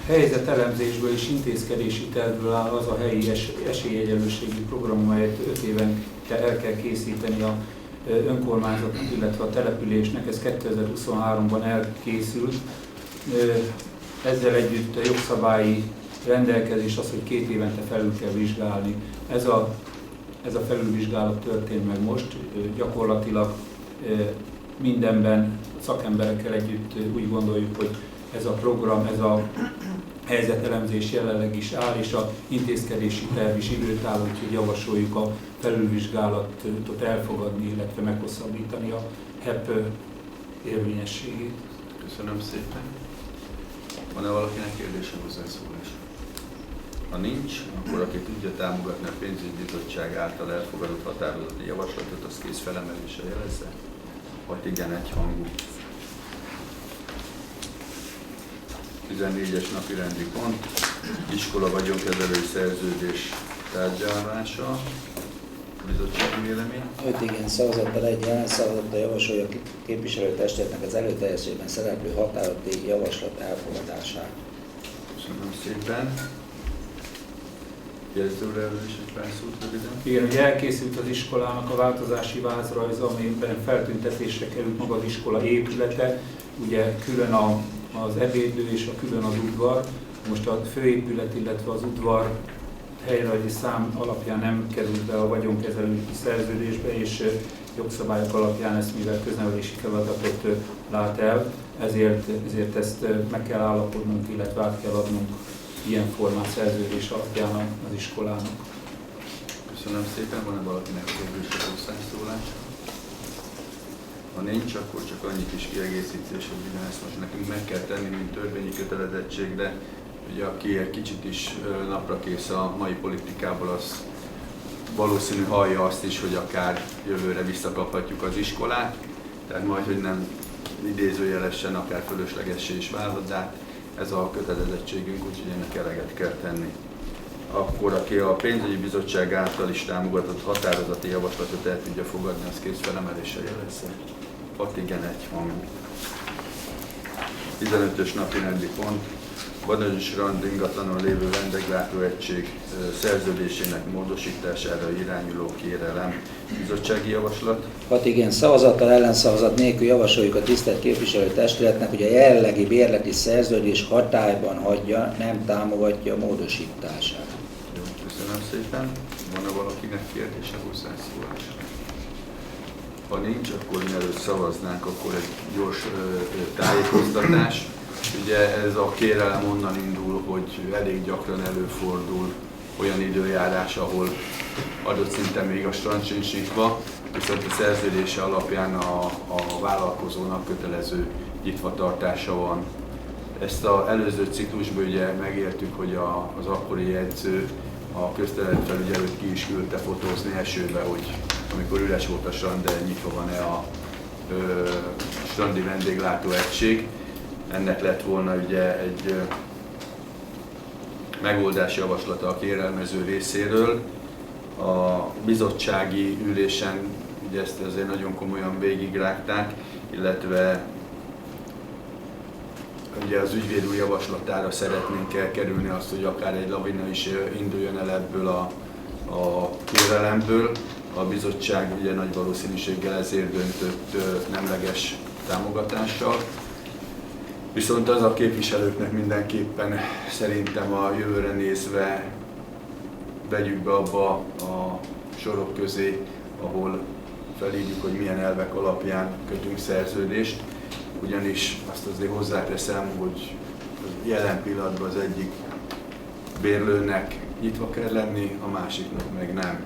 helyzetelemzésből és intézkedési tervből áll az a helyi esélyegyenlőségi program, amelyet 5 évente el kell készíteni a önkormányzatnak, illetve a településnek. Ez 2023-ban elkészült. Ezzel együtt a jogszabályi rendelkezés az, hogy 2 évente felül kell vizsgálni. Ez a felülvizsgálat történt meg most. Gyakorlatilag mindenben szakemberekkel együtt úgy gondoljuk, hogy ez a program, ez a helyzetelemzés jelenleg is áll, és a intézkedési terv is időt áll, úgyhogy javasoljuk a felülvizsgálatot elfogadni, illetve meghosszabbítani a HEP érvényességét. Köszönöm szépen. Van-e valakinek kérdése, hozzászólás? Ha nincs, akkor aki tudja támogatni a pénzügyi bizottság által elfogadott határozati javaslatot, az kész felemelése jelezze. Vagy igen, egyhangú. 14-es napi rendi pont, iskola vagyonkezelői szerződés tárgyalása. Bizottsági vélemény. 5 igen szavazattal, 1 ellenszavazattal javasolja a képviselőtestületnek az előterjesztésben szereplő határozati javaslat elfogadását. Köszönöm szépen. Jelzőre erről is egy pár szót röviden. Igen, ugye elkészült az iskolának a változási vázrajz, amiben feltüntetésre került maga az iskola épülete, ugye külön az ebédlő és a külön az udvar. Most a főépület, illetve az udvar helyrajzi szám alapján nem került be a vagyonkezelői szerződésbe, és jogszabályok alapján ezt, mivel köznevelési feladatot lát el, ezért ezt meg kell állapodnunk, illetve át kell adnunk ilyen formát szerződés alapján az iskolának. Köszönöm szépen, van-e valakinek kérdése, hozzászólás? Ha nincs, akkor csak annyi kis kiegészítés, hogy ugyanezt most nekünk meg kell tenni, mint törvényi kötelezettség, de ugye aki egy kicsit is naprakész a mai politikából, az valószínű hallja azt is, hogy akár jövőre visszakaphatjuk az iskolát, tehát majd, hogy nem idézőjelesen, akár fölöslegessé is válhat, de hát ez a kötelezettségünk, úgyhogy ennek eleget kell tenni. Akkor aki a pénzügyi bizottság által is támogatott határozati javaslatot el tudja fogadni, az kész felemeléssel jelezze. 6 igen, 1 hang. 15-ös napi rendi pont. Badanyi-Strand ingatlanon lévő vendéglátóegység szerződésének módosítására irányuló kérelem. Bizottsági javaslat. 6 igen szavazattal, ellenszavazat nélkül javasoljuk a tisztelt képviselőtestületnek, hogy a jelenlegi bérleti szerződés hatályban hagyja, nem támogatja a módosítását. Jó, köszönöm szépen. Van-e valakinek kérdése, hozzászólása? Ha nincs, akkor mielőtt szavaznánk, akkor egy gyors tájékoztatás. Ugye ez a kérelem onnan indul, hogy elég gyakran előfordul olyan időjárás, ahol adott szinten még a strand sincs nyitva, viszont a szerződése alapján a vállalkozónak kötelező nyitvatartása van. Ezt az előző ciklusban ugye megértük, hogy az akkori edző a közterületfelügyelőt ki is küldte fotózni esőbe, hogy amikor üres volt a strand, de nyitva van-e a strandi vendéglátóegység. Ennek lett volna ugye egy megoldási javaslata a kérelmező részéről. A bizottsági ülésen ugye ezt azért nagyon komolyan végigrágták, illetve ugye az ügyvéd új javaslatára szeretnénk elkerülni azt, hogy akár egy lavina is induljon el ebből a kérelemből. A bizottság ugye nagy valószínűséggel ezért döntött nemleges támogatással. Viszont az a képviselőknek mindenképpen szerintem a jövőre nézve vegyük be abba a sorok közé, ahol felírjuk, hogy milyen elvek alapján kötünk szerződést, ugyanis azt azért hozzáteszem, hogy jelen pillanatban az egyik bérlőnek nyitva kell lenni, a másiknak meg nem.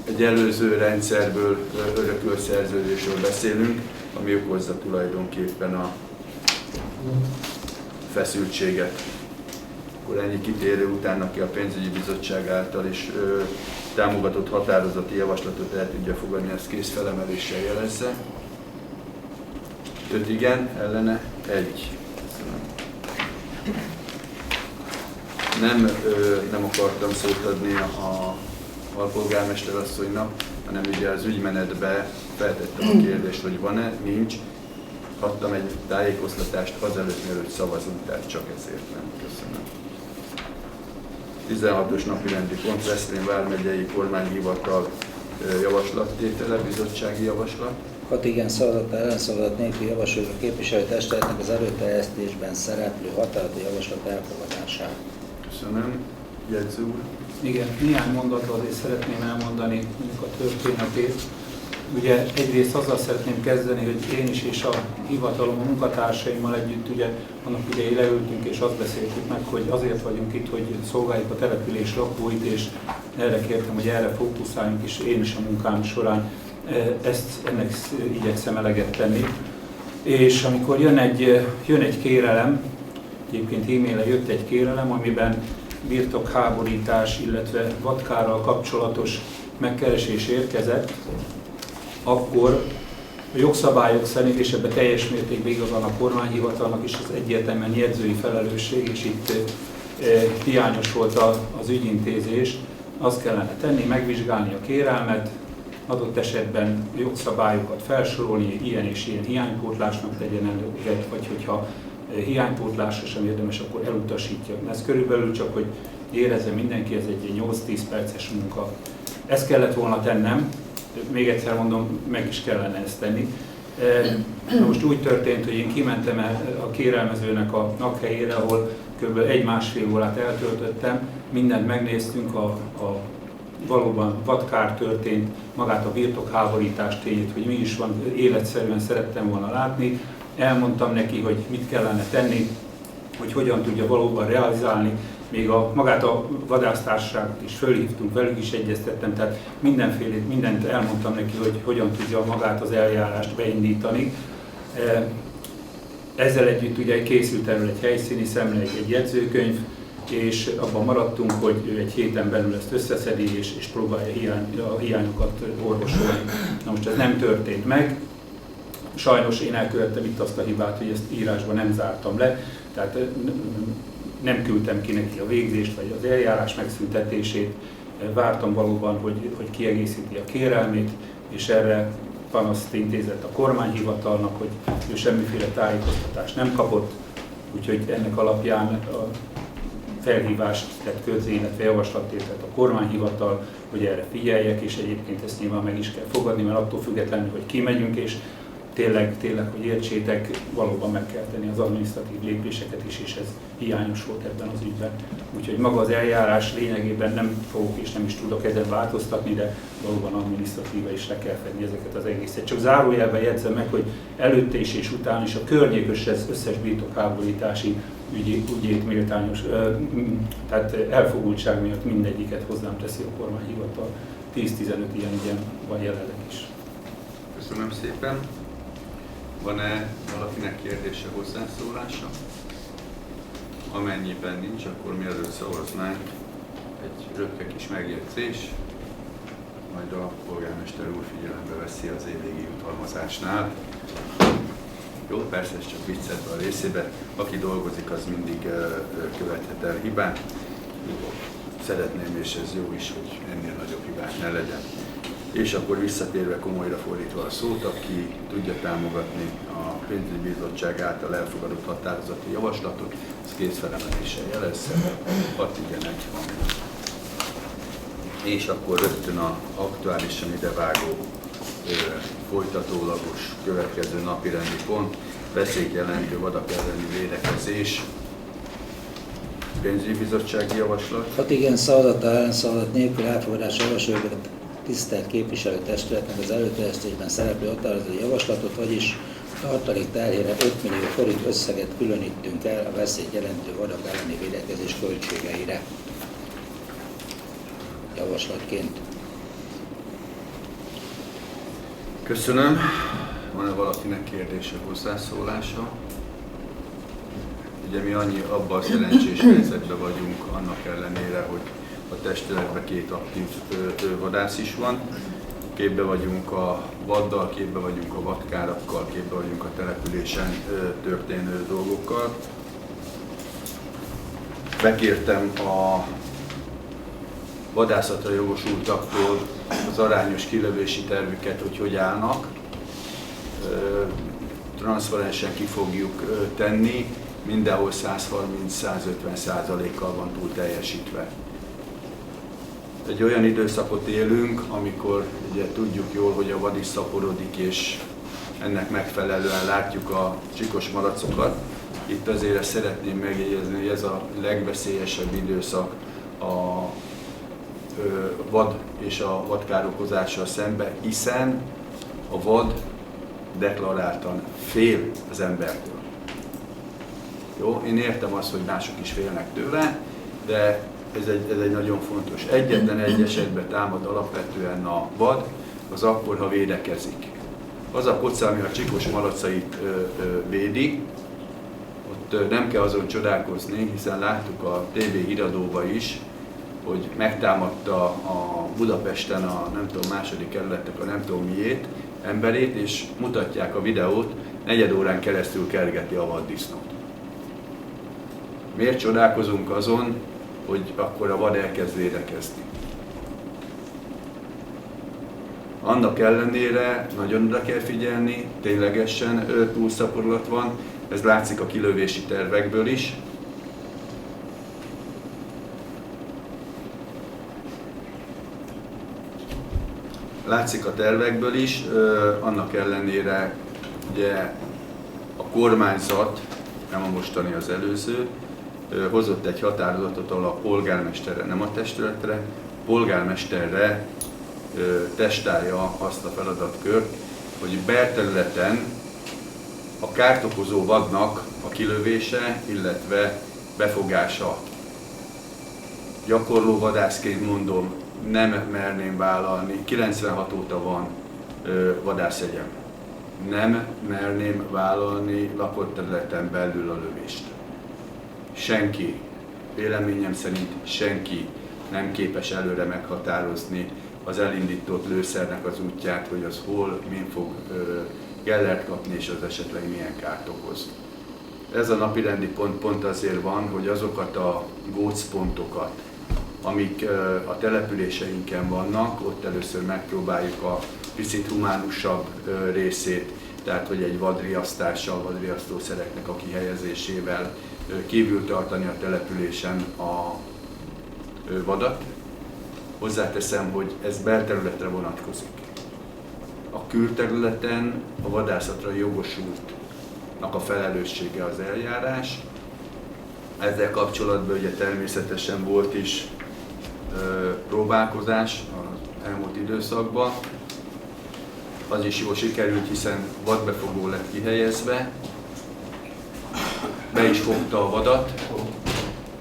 Egy előző rendszerből örökölt szerződésről beszélünk, ami okozza tulajdonképpen a feszültséget. Akkor ennyi kitérő után, aki a pénzügyi bizottság által is támogatott határozati javaslatot el tudja fogadni, ezt kész felemeléssel jelezze. 5 igen, ellene 1. Nem akartam szót adni a alpolgármester asszonynak, hanem ugye az ügymenetbe feltettem a kérdést, hogy van-e, nincs. Adtam egy tájékoztatást azelőtt, mielőtt szavazunk, tehát csak ezért nem. Köszönöm. 16-os napi rendi pont, Veszprém vármegyei kormányhivatal javaslattétele, bizottsági javaslat. 6 igen szavazattal, ellenszavazat nélkül javasoljuk a képviselőtestületnek az előterjesztésben szereplő határozati javaslat elfogadását. Köszönöm. Jegyző úr. Igen, néhány mondatban azért szeretném elmondani a történetét. Ugye egyrészt azzal szeretném kezdeni, hogy én is és a hivatalom, a munkatársaimmal együtt ugye annak idején leültünk és azt beszéltük meg, hogy azért vagyunk itt, hogy szolgáljuk a település lakóit, és erre kértem, hogy erre fókuszáljunk, és én is a munkám során ennek igyekszem eleget tenni. És amikor jön egy kérelem, egyébként e-mailre jött egy kérelem, amiben birtokháborítás, illetve vadkárral kapcsolatos megkeresés érkezett, akkor a jogszabályok szerint, és ebben teljes mértékben igaz van a kormányhivatalnak is, az egyértelműen jegyzői felelősség, és itt hiányos volt az ügyintézés. Azt kellene tenni, megvizsgálni a kérelmet, adott esetben jogszabályokat felsorolni, ilyen és ilyen hiánypótlásnak tegyen eleget, vagy hogyha hiánypótlásra sem érdemes, akkor elutasítja. Ez körülbelül csak, hogy érezze mindenki, ez egy 8-10 perces munka. Ezt kellett volna tennem, még egyszer mondom, meg is kellene ezt tenni. Most úgy történt, hogy én kimentem a kérelmezőnek a lakhelyére, ahol kb. 1-1,5 órát eltöltöttem, mindent megnéztünk, valóban vadkár történt, magát a birtokháborítás tényét, hogy mi is van, életszerűen szerettem volna látni. Elmondtam neki, hogy mit kellene tenni, hogy hogyan tudja valóban realizálni. Még magát a vadásztársaságot is fölhívtunk, velük is egyeztettem, tehát mindent elmondtam neki, hogy hogyan tudja magát az eljárást beindítani. Ezzel együtt ugye készült erről egy helyszíni szemle, egy jegyzőkönyv, és abban maradtunk, hogy ő egy héten belül ezt összeszedi, és próbálja a hiányokat orvosolni. Na most ez nem történt meg. Sajnos én elkövettem itt azt a hibát, hogy ezt írásban nem zártam le, tehát nem küldtem ki neki a végzést, vagy az eljárás megszüntetését. Vártam valóban, hogy kiegészíti a kérelmét, és erre panaszt intézett a kormányhivatalnak, hogy ő semmiféle tájékoztatást nem kapott, úgyhogy ennek alapján a felhívást tett közzé, illetve javaslatot tett a kormányhivatal, hogy erre figyeljek, és egyébként ezt nyilván meg is kell fogadni, mert attól függetlenül, hogy kimegyünk, és tényleg, hogy értsétek, valóban meg kell tenni az adminisztratív lépéseket is, és ez hiányos volt ebben az ügyben. Úgyhogy maga az eljárás lényegében nem fogok és nem is tudok ezen változtatni, de valóban adminisztratíve is le kell fedni ezeket az egészet. Csak zárójelben jegyzem meg, hogy előtte is és után is a környékös összes birtokháborítási ügyét méltányos, tehát elfogultság miatt mindegyiket hozzám teszi a kormányhivatal. 10-15 ilyen ügyen van jelenleg is. Köszönöm szépen. Van-e valakinek kérdése, hozzászólása? Amennyiben nincs, akkor mielőtt szavaznánk, egy röpke kis megjegyzés, majd a polgármester úr figyelembe veszi az évvégi jutalmazásnál. Jó, persze, ez csak viccelve a részébe. Aki dolgozik, az mindig követhet el hibát. Szeretném, és ez jó is, hogy ennél nagyobb hibák ne legyen. És akkor visszatérve, komolyra fordítva a szót, aki tudja támogatni a pénzügyi bizottság által elfogadott határozati javaslatot, az kézfelemeléssel jelezze, 6 igen, 1 van. És akkor rögtön az aktuálisan idevágó folytatólagos következő napirendi pont, veszélyjelentő vadak elleni védekezés, pénzügyi bizottsági javaslat. 6 igen szavazattal, ellenszavazat nélkül elfogadásra javasoljuk a tisztelt képviselőtestületnek az előterjesztésben szereplő határozati javaslatot, vagyis tartalék terhére 5 millió forint összeget különítünk el a veszélyt jelentő vadak elleni védekezés költségeire. Javaslatként. Köszönöm. Van-e valakinek kérdése, hozzászólása? Ugye mi abban a szerencsés helyzetben vagyunk, annak ellenére, hogy a testületben 2 aktív vadász is van. Képbe vagyunk a vaddal, képbe vagyunk a vadkárakkal, képbe vagyunk a településen történő dolgokkal. Bekértem a vadászatra jogosultaktól az arányos kilövési tervüket, hogy állnak. Transzparensen ki fogjuk tenni, mindenhol 130-150%-kal van túl teljesítve. Egy olyan időszakot élünk, amikor ugye tudjuk jól, hogy a vad is szaporodik, és ennek megfelelően látjuk a csikos malacokat. Itt azért szeretném megjegyezni, hogy ez a legveszélyesebb időszak a vad és a vadkárokozással szemben, hiszen A vad deklaráltan fél az embertől. Jó, én értem azt, hogy mások is félnek tőle, de ez egy nagyon fontos. Egyetlen egy esetben támad alapvetően a vad, az akkor, ha védekezik. Az a koca, ami a csikos malacait védi, ott nem kell azon csodálkozni, hiszen láttuk a TV híradóban is, hogy megtámadta a Budapesten a nem tudom, második kerületnek a nem tudom miét, emberét, és mutatják a videót, 4 órán keresztül kergeti a vaddisznót. Miért csodálkozunk azon, hogy akkor a vad elkezd védekezni? Annak ellenére nagyon oda kell figyelni, ténylegesen túlszaporulat van, ez látszik a kilövési tervekből is. Látszik a tervekből is, annak ellenére ugye a kormányzat, nem a mostani, az előző, hozott egy határozatot, ahol a polgármesterre, nem a testületre, a polgármesterre testálja azt a feladatkört, hogy belterületen a kárt okozó vadnak a kilövése, illetve befogása. Gyakorló vadászként mondom, nem merném vállalni, 96 óta van vadászjegyem. Nem merném vállalni lakott területen belül a lövést. Senki, véleményem szerint senki nem képes előre meghatározni az elindított lőszernek az útját, hogy az hol, min fog gellert kapni, és az esetleg milyen kárt okoz. Ez a napirendi pont azért van, hogy azokat a gócpontokat, amik a településeinken vannak, ott először megpróbáljuk a picit humánusabb részét, tehát hogy egy vadriasztással, vadriasztószereknek a kihelyezésével kívül tartani a településen a vadat. Hozzáteszem, hogy ez belterületre vonatkozik. A külterületen a vadászatra jogosultnak a felelőssége az eljárás. Ezzel kapcsolatban ugye természetesen volt is próbálkozás az elmúlt időszakban. Az is jól sikerült, hiszen vadbefogó lett kihelyezve, be is fogta a vadat,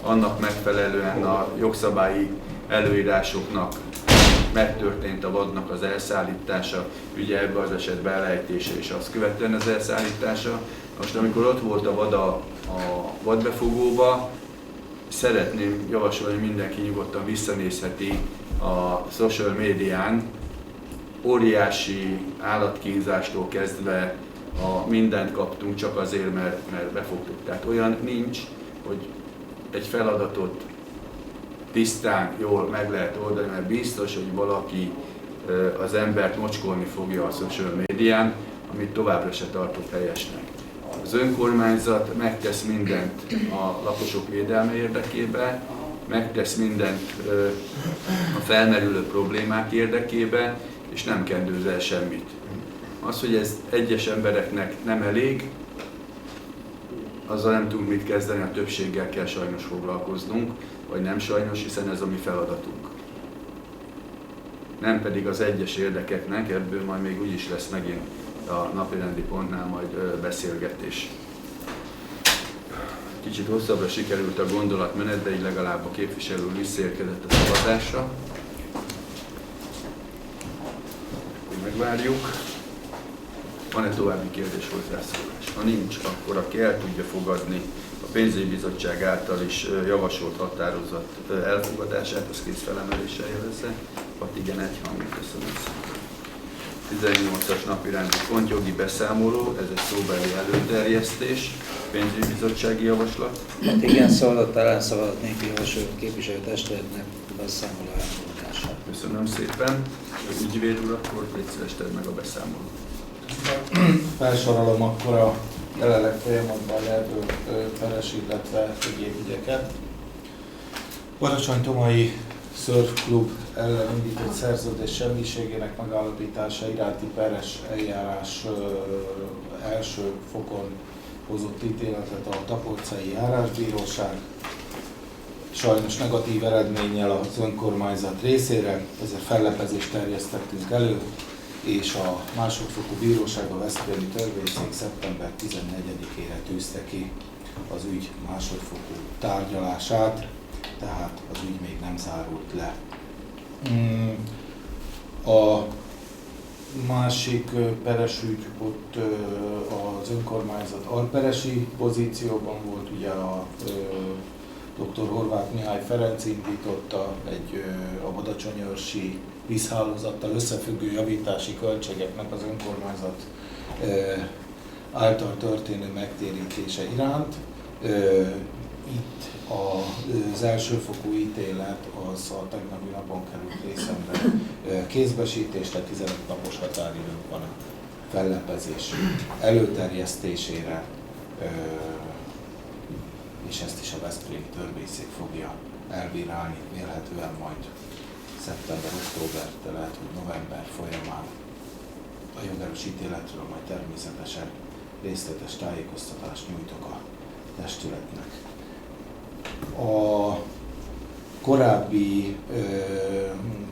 annak megfelelően a jogszabályi előírásoknak megtörtént a vadnak az elszállítása, ugye ebben az esetben elejtése és azt követően az elszállítása. Most amikor ott volt a vad a vadbefogóba, szeretném javasolni, hogy mindenki nyugodtan visszanézheti a social médián, óriási állatkínzástól kezdve mindent kaptunk csak azért, mert befogtuk. Tehát olyan nincs, hogy egy feladatot tisztán, jól meg lehet oldani, mert biztos, hogy valaki az embert mocskolni fogja a social médián, amit továbbra se tartott helyesnek. Az önkormányzat megtesz mindent a lakosok védelme érdekében, megtesz mindent a felmerülő problémák érdekében, és nem kendőz el semmit. Az, hogy ez egyes embereknek nem elég, azzal nem tudunk mit kezdeni, a többséggel kell sajnos foglalkoznunk, vagy nem sajnos, hiszen ez a mi feladatunk. Nem pedig az egyes érdekeknek, ebből majd még úgyis lesz megint a napirendi pontnál majd beszélgetés. Kicsit hosszabbra sikerült a gondolatmenet, de így legalább a képviselő visszaérkezett a szavazásra. Megvárjuk. Van-e további kérdés, hozzászólás? Ha nincs, akkor aki el tudja fogadni a pénzügyi bizottság által is javasolt határozat elfogadását, az kész felemeléssel jelezze. Hát igen, egyhangú, köszönöm szépen. 18-as napi rendi pont, jogi beszámoló, ez egy szóbeli előterjesztés, pénzügyi bizottsági javaslat. Hát igen, szavazat, ellenszavazat nélkül javasoló képviselőtestületnek beszámoló elfogadását. Köszönöm szépen. Az ügyvéd úr, akkor légy szíves, tedd meg a beszámolót. Felsorolom akkor a jelenleg folyamatban levő peres, illetve egyéb ügyeket. Baracsony-Tomai Szörfklub ellen indított szerződés semmiségének megállapítása iránti peres eljárás első fokon hozott ítéletet a Tapolcai Járásbíróság. Sajnos negatív eredménnyel az önkormányzat részére, ezzel fellepezést terjesztettünk elő, és a másodfokú bíróság a Veszprémi Törvényszék szeptember 14-ére tűzte ki az ügy másodfokú tárgyalását, tehát az ügy még nem zárult le. A másik peres ügy, ott az önkormányzat alperesi pozícióban volt, ugye a dr. Horváth Mihály Ferenc indította a badacsonyőrsi vízhálózattal összefüggő javítási költségeknek az önkormányzat által történő megtérítése iránt. Itt az elsőfokú ítélet az a tegnapi napon került részemre kézbesítésre, 15 napos határidők van a fellepezés előterjesztésére, és ezt is a Veszprémi Törvényszék fogja elbírálni, vélhetően majd szeptember-október, de lehet, hogy november folyamán. A jogerős ítéletről majd természetesen részletes tájékoztatást nyújtok a testületnek. A korábbi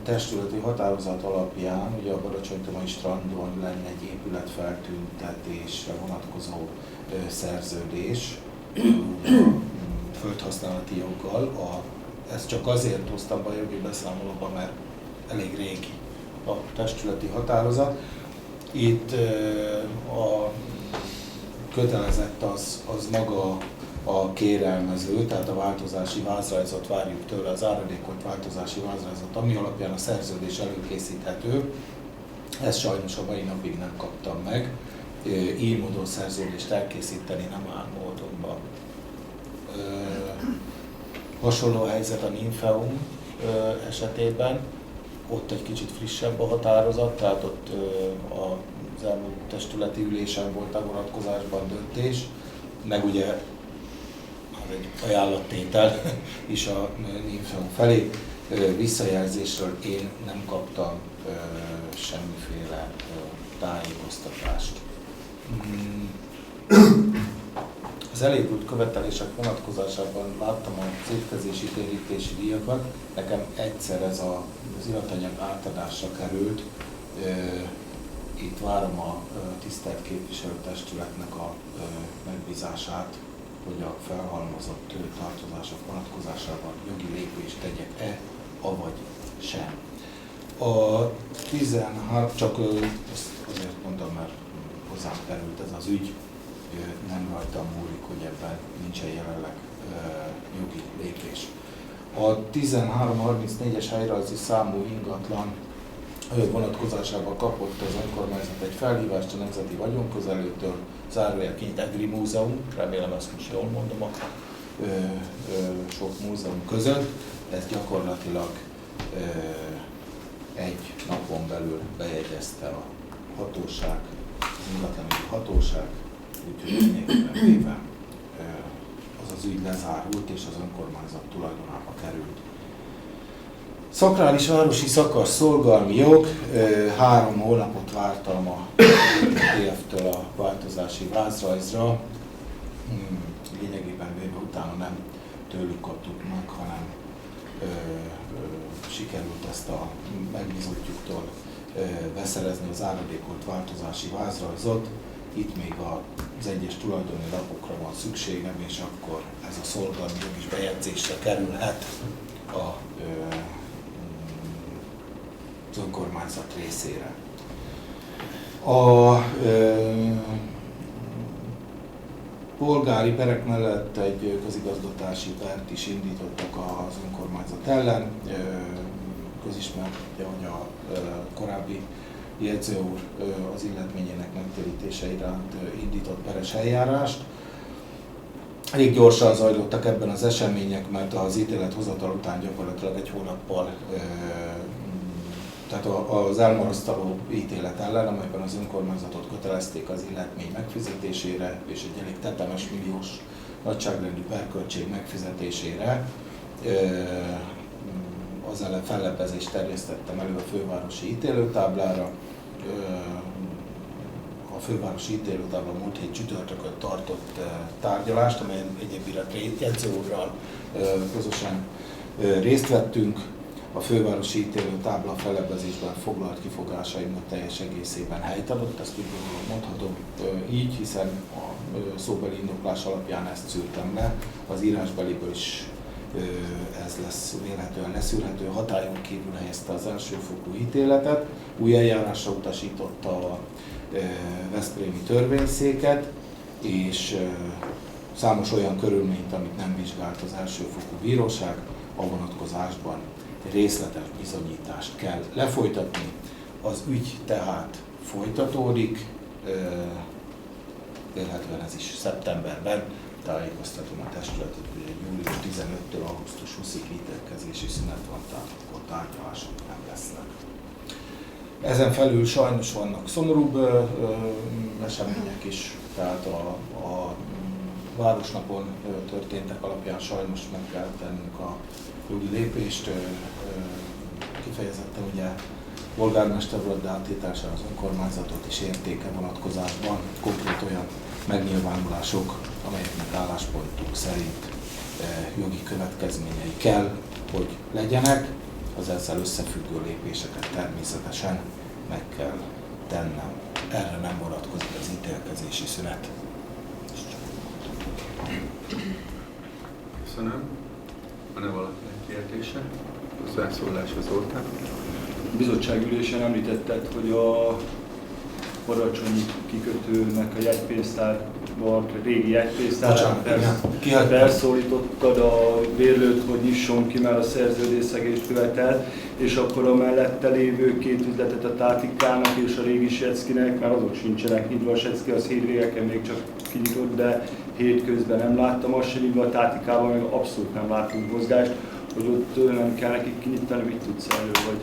testületi határozat alapján ugye a Badacsonytomai strandon lenne egy épületfeltüntetésre vonatkozó szerződés a földhasználati joggal. Ezt csak azért hoztam be a jogi beszámolóba, mert elég régi a testületi határozat. Itt a kötelezett az maga a kérelmező, tehát a változási vázrajzot várjuk tőle, az áradékolt változási vázrajzot, ami alapján a szerződés előkészíthető. Ezt sajnos a mai napig nem kaptam meg. Így módon szerződést elkészíteni nem áll módonban. Hasonló a helyzet a Ninfeum esetében. Ott egy kicsit frissebb a határozat, tehát ott az elmúlt testületi ülésen volt a vonatkozásban döntés, meg ugye egy ajánlattétel is a Ninfeum felé. Visszajelzésről én nem kaptam semmiféle tájékoztatást. Az elégült követelések vonatkozásában láttam az étkezési térítési díjakat. Nekem egyszer ez az iratanyag átadásra került. Itt várom a tisztelt képviselőtestületnek a megbízását, hogy a felhalmozott tartozások vonatkozásában jogi lépést tegyek-e, avagy sem. A 13, csak azért mondom, mert hozzám került ez az ügy, nem rajtam múlik, hogy ebben nincsen jelenleg jogi lépés. A 1334-es helyrajzi számú ingatlan vonatkozásában kapott az önkormányzat egy felhívást a Nemzeti Vagyonközelőtől, zárójelként EGRI Múzeum, remélem ezt most jól mondom a sok múzeum között. Ez gyakorlatilag egy napon belül bejegyezte a hatóság, az ingatlani hatóság, úgyhogy lényegében véve az ügy lezárult és az önkormányzat tulajdonába került. Szakrális városi szakasz szolgalmi jog, 3 hónapot vártam a TF-től a változási vázrajzra, lényegében véve utána nem tőlük kaptuk meg, hanem sikerült ezt a megbízottjuktól beszerezni az áradékolt változási vázrajzot. Itt még az egyes tulajdoni lapokra van szükségem, és akkor ez a szolgalmi jog is bejegyzésre kerülhet az önkormányzat részére. A polgári perek mellett egy közigazgatási pert is indítottak az önkormányzat ellen. Közismert, hogy a korábbi jegyző úr az illetményének megtérítése iránt indított peres eljárást. Elég gyorsan zajlottak ebben az események, mert az ítélet hozatal után gyakorlatilag egy hónappal, tehát az elmarasztaló ítélet ellen, amelyben az önkormányzatot kötelezték az illetmény megfizetésére és egy elég tetemes milliós nagyságrendű perköltség megfizetésére, az ellen fellebbezést terjesztettem elő a fővárosi ítélőtáblára. A fővárosi ítélőtábla múlt hét csütörtökön tartott tárgyalást, amelyen egyébként jegyző úrral közösen részt vettünk. a fővárosi ítélőtábla felebbezésben foglalt kifogásaimat teljes egészében helytalanul, ezt úgy gondolom mondhatom így, hiszen a szóbeli indoklás alapján ezt szűrtem le, az írásbeliből is ez lesz vélhetően leszűrhető, hatályon kívül helyezte az elsőfokú ítéletet, új eljárásra utasította a veszprémi törvényszéket, és számos olyan körülményt, amit nem vizsgált az elsőfokú bíróság, a vonatkozásban részletes bizonyítást kell lefolytatni. Az ügy tehát folytatódik, vélhetően ez is szeptemberben, tájékoztatom a testületet, hogy július 15-től augusztus 20-ig ítélkezési szünet van, tehát akkor tárgyalások nem lesznek. Ezen felül sajnos vannak szomorúbb események is, tehát a Városnapon történtek alapján sajnos meg kell tennünk a jogi lépést, kifejezetten ugye polgármester urat, de áttételesen az önkormányzatot is értéke vonatkozásban konkrét olyan megnyilvánulások, amelyeknek álláspontunk szerint jogi következményei kell, hogy legyenek, az ezzel összefüggő lépéseket természetesen meg kell tennem. Erre nem vonatkozik az ítélkezési szünet. Köszönöm. Van-e valakinek kérdése? Hozzászólás az Zoltán. A bizottságülésen említetted, hogy a Baracsonyi kikötőnek a jegypénztárban, a régi jegypénztárban felszólítottad a bérlőt, hogy nyisson ki, mert a szerződésszegést követel, és akkor a mellette lévő két üzletet, a Tátikának és a régi Seckinek, mert azok sincsenek nyitva, a Secki az hétvégeken még csak kinyitott, de hétközben nem láttam, azt sem nyitva, a Tátikában meg abszolút nem látunk mozgást, hogy ott nem kell nekik kinyitani, mit tudsz erről, vagy?